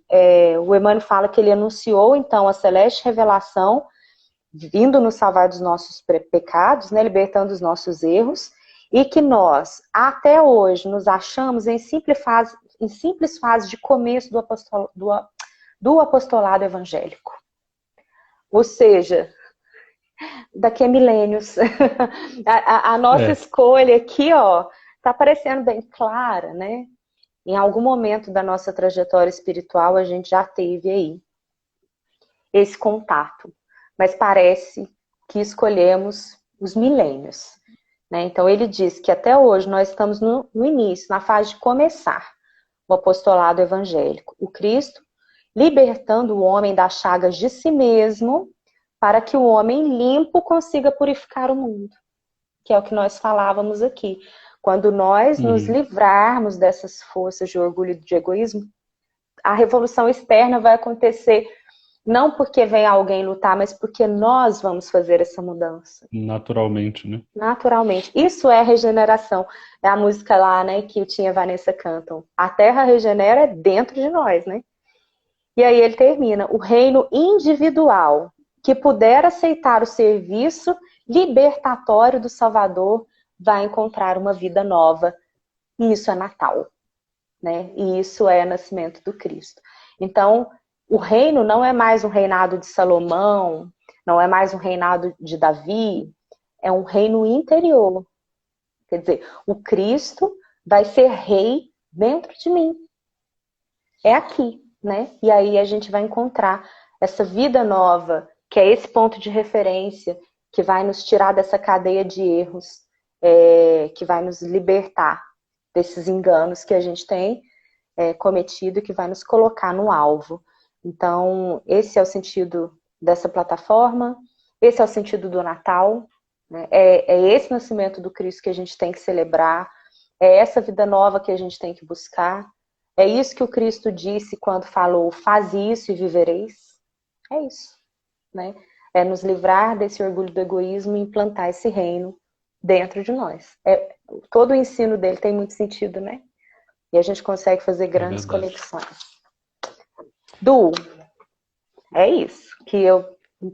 o Emmanuel fala que ele anunciou, então, a celeste revelação, vindo nos salvar dos nossos pecados, né, libertando os nossos erros, e que nós, até hoje, nos achamos em simples fase de começo do apostolado evangélico. Ou seja, daqui a milênios. A nossa escolha aqui, ó, tá parecendo bem clara, né? Em algum momento da nossa trajetória espiritual, a gente já teve aí esse contato. Mas parece que escolhemos os milênios. Né? Então, ele diz que até hoje nós estamos no início, na fase de começar o apostolado evangélico. O Cristo libertando o homem das chagas de si mesmo, para que o homem limpo consiga purificar o mundo. Que é o que nós falávamos aqui. Quando nós nos livrarmos dessas forças de orgulho e de egoísmo, a revolução externa vai acontecer não porque vem alguém lutar, mas porque nós vamos fazer essa mudança.
Naturalmente, né?
Naturalmente. Isso é regeneração. É a música lá, né, que o Tim e a Vanessa cantam. A terra regenera dentro de nós, né? E aí ele termina. O reino individual que puder aceitar o serviço libertatório do Salvador vai encontrar uma vida nova. E isso é Natal, né? E isso é nascimento do Cristo. Então, o reino não é mais um reinado de Salomão, não é mais um reinado de Davi, é um reino interior. Quer dizer, o Cristo vai ser rei dentro de mim. É aqui, né? E aí a gente vai encontrar essa vida nova, que é esse ponto de referência, que vai nos tirar dessa cadeia de erros, que vai nos libertar desses enganos que a gente tem cometido e que vai nos colocar no alvo. Então, esse é o sentido dessa plataforma, esse é o sentido do Natal, né? É esse nascimento do Cristo que a gente tem que celebrar, é essa vida nova que a gente tem que buscar, é isso que o Cristo disse quando falou, faz isso e vivereis. É isso, né? É nos livrar desse orgulho do egoísmo e implantar esse reino dentro de nós. Todo o ensino dele tem muito sentido, né? E a gente consegue fazer grandes conexões. Du, é isso que eu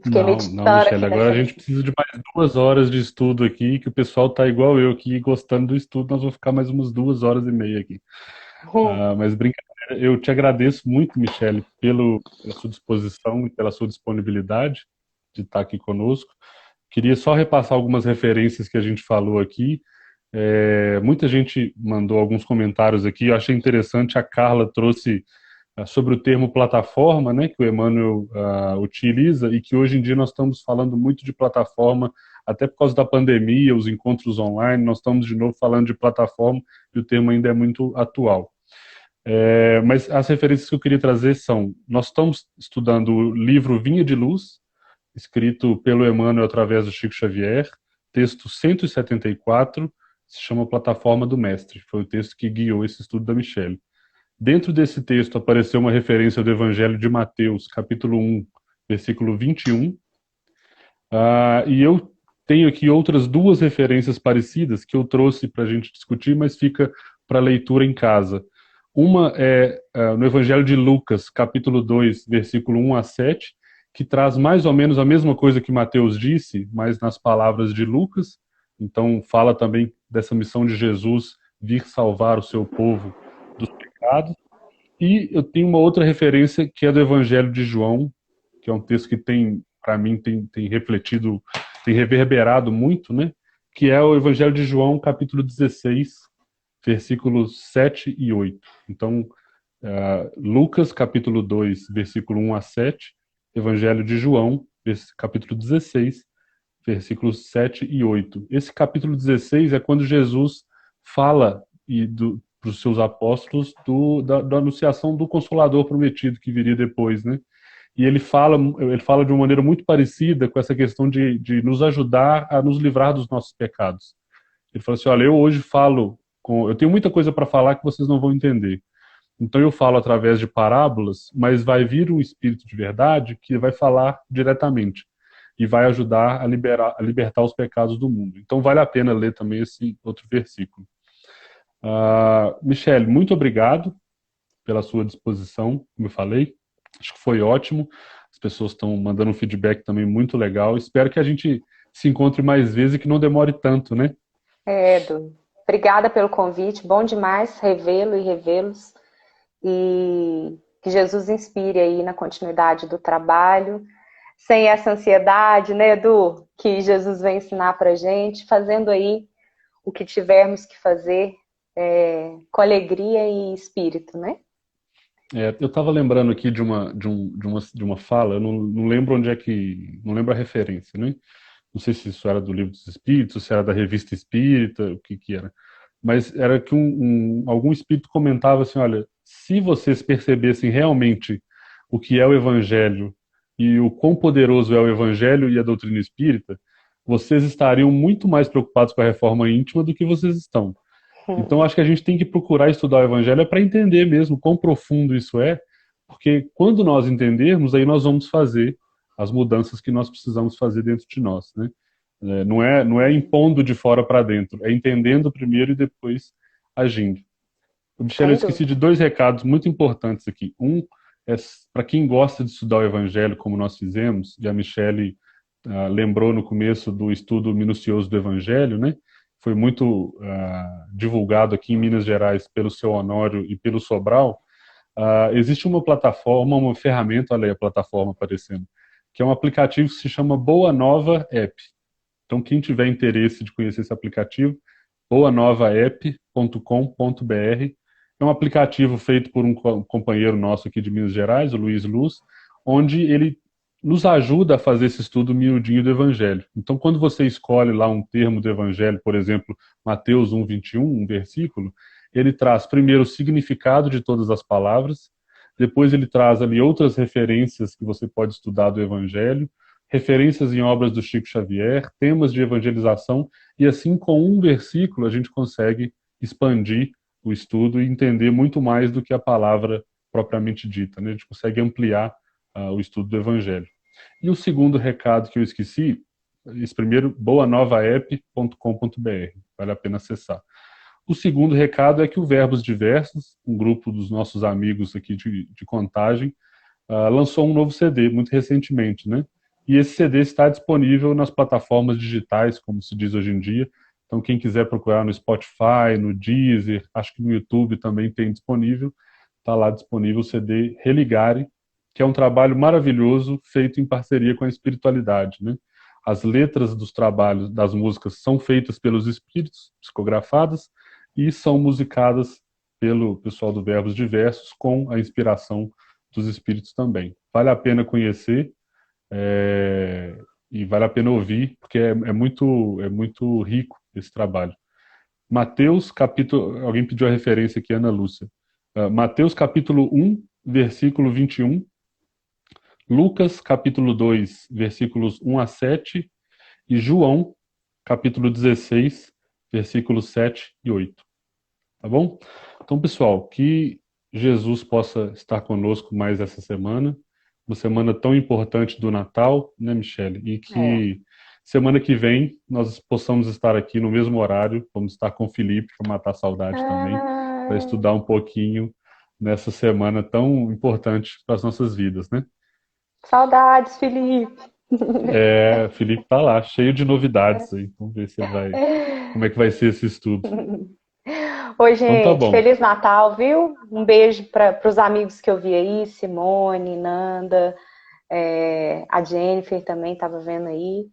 fiquei meditando.
Não, Michele, agora a gente precisa de mais 2 horas de estudo aqui, que o pessoal tá igual eu aqui, gostando do estudo, nós vamos ficar mais umas 2 horas e meia aqui. Mas brincadeira, eu te agradeço muito, Michele, pela sua disposição e pela sua disponibilidade de estar aqui conosco. Queria só repassar algumas referências que a gente falou aqui. Muita gente mandou alguns comentários aqui. Eu achei interessante, a Carla trouxe sobre o termo plataforma, né, que o Emmanuel utiliza, e que hoje em dia nós estamos falando muito de plataforma, até por causa da pandemia, os encontros online, nós estamos de novo falando de plataforma, e o termo ainda é muito atual. Mas as referências que eu queria trazer são, nós estamos estudando o livro Vinha de Luz, escrito pelo Emmanuel através do Chico Xavier, texto 174, se chama Plataforma do Mestre, foi o texto que guiou esse estudo da Michelle. Dentro desse texto apareceu uma referência ao Evangelho de Mateus, capítulo 1, versículo 21, e eu tenho aqui outras duas referências parecidas que eu trouxe para a gente discutir, mas fica para leitura em casa. Uma é no Evangelho de Lucas, capítulo 2, versículo 1 a 7, que traz mais ou menos a mesma coisa que Mateus disse, mas nas palavras de Lucas. Então fala também dessa missão de Jesus vir salvar o seu povo dos pecados. E eu tenho uma outra referência que é do Evangelho de João, que é um texto que para mim, tem refletido, tem reverberado muito, né? Que é o Evangelho de João, capítulo 16, versículos 7 e 8. Então, Lucas, capítulo 2, versículo 1 a 7, Evangelho de João, capítulo 16, versículos 7 e 8. Esse capítulo 16 é quando Jesus fala para os seus apóstolos da anunciação do Consolador prometido que viria depois, né? E ele fala de uma maneira muito parecida com essa questão de nos ajudar a nos livrar dos nossos pecados. Ele fala assim, olha, eu hoje eu tenho muita coisa para falar que vocês não vão entender. Então eu falo através de parábolas, mas vai vir um Espírito de verdade que vai falar diretamente e vai ajudar a libertar os pecados do mundo. Então vale a pena ler também esse outro versículo. Michelle, muito obrigado pela sua disposição, como eu falei. Acho que foi ótimo. As pessoas estão mandando um feedback também muito legal. Espero que a gente se encontre mais vezes e que não demore tanto, né?
Edu, obrigada pelo convite. Bom demais revê-lo e revê-los. E que Jesus inspire aí na continuidade do trabalho, sem essa ansiedade, né, Edu? Que Jesus vem ensinar pra gente, fazendo aí o que tivermos que fazer com alegria e espírito, né?
Eu estava lembrando aqui de uma fala, eu não lembro onde não lembro a referência, né? Não sei se isso era do Livro dos Espíritos, se era da Revista Espírita, o que era. Mas era que algum espírito comentava assim, olha, se vocês percebessem realmente o que é o Evangelho e o quão poderoso é o Evangelho e a doutrina espírita, vocês estariam muito mais preocupados com a reforma íntima do que vocês estão. Então, acho que a gente tem que procurar estudar o Evangelho para entender mesmo quão profundo isso é, porque quando nós entendermos, aí nós vamos fazer as mudanças que nós precisamos fazer dentro de nós, né? Não é impondo de fora para dentro, é entendendo primeiro e depois agindo. Michele, eu
Sem
esqueci de
dúvida.
dois recados muito importantes aqui. Um é para quem gosta de estudar o Evangelho, como nós fizemos, e a Michele lembrou no começo do estudo minucioso do Evangelho, né? Foi muito divulgado aqui em Minas Gerais pelo seu Honório e pelo Sobral. Existe uma plataforma, uma ferramenta, olha aí a plataforma aparecendo, que é um aplicativo que se chama Boa Nova App. Então, quem tiver interesse de conhecer esse aplicativo, boanovaApp.com.br. É um aplicativo feito por um companheiro nosso aqui de Minas Gerais, o Luiz Luz, onde ele nos ajuda a fazer esse estudo miudinho do Evangelho. Então, quando você escolhe lá um termo do Evangelho, por exemplo, Mateus 1:21, um versículo, ele traz primeiro o significado de todas as palavras, depois ele traz ali outras referências que você pode estudar do Evangelho, referências em obras do Chico Xavier, temas de evangelização, e assim com um versículo a gente consegue expandir o estudo e entender muito mais do que a palavra propriamente dita, né? A gente consegue ampliar o estudo do Evangelho. E o segundo recado que eu esqueci, esse primeiro, boanovaApp.com.br, vale a pena acessar. O segundo recado é que o Verbos Diversos, um grupo dos nossos amigos aqui de Contagem, lançou um novo CD muito recentemente, né? E esse CD está disponível nas plataformas digitais, como se diz hoje em dia. Então, quem quiser procurar no Spotify, no Deezer, acho que no YouTube também tem disponível. Está lá disponível o CD Religare, que é um trabalho maravilhoso feito em parceria com a espiritualidade, né? as letras dos trabalhos, das músicas, são feitas pelos espíritos, psicografadas, e são musicadas pelo pessoal do Verbos Diversos, com a inspiração dos espíritos também. Vale a pena conhecer, e vale a pena ouvir, porque é muito rico esse trabalho. Mateus, capítulo... Alguém pediu a referência aqui, Ana Lúcia. Mateus, capítulo 1, versículo 21. Lucas, capítulo 2, versículos 1 a 7. E João, capítulo 16, versículos 7 e 8. Tá bom? Então, pessoal, que Jesus possa estar conosco mais essa semana. Uma semana tão importante do Natal, né, Michele? E que semana que vem nós possamos estar aqui no mesmo horário. Vamos estar com o Felipe para matar a saudade também, para estudar um pouquinho nessa semana tão importante para as nossas vidas, né?
Saudades, Felipe.
Felipe tá lá, cheio de novidades aí. Vamos ver se ele vai. Como é que vai ser esse estudo?
Oi,
Então tá
gente,
bom.
Feliz Natal, viu? Um beijo para os amigos que eu vi aí, Simone, Nanda, a Jennifer também estava vendo aí.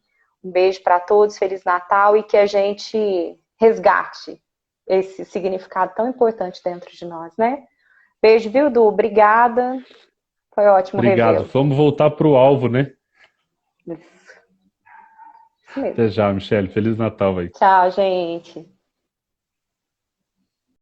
Um beijo para todos, Feliz Natal e que a gente resgate esse significado tão importante dentro de nós, né? Beijo, viu, Du? Obrigada. Foi ótimo
Obrigado.
revê-lo.
Vamos voltar pro alvo, né?
Isso mesmo.
Até já, Michele. Feliz Natal aí.
Tchau, gente.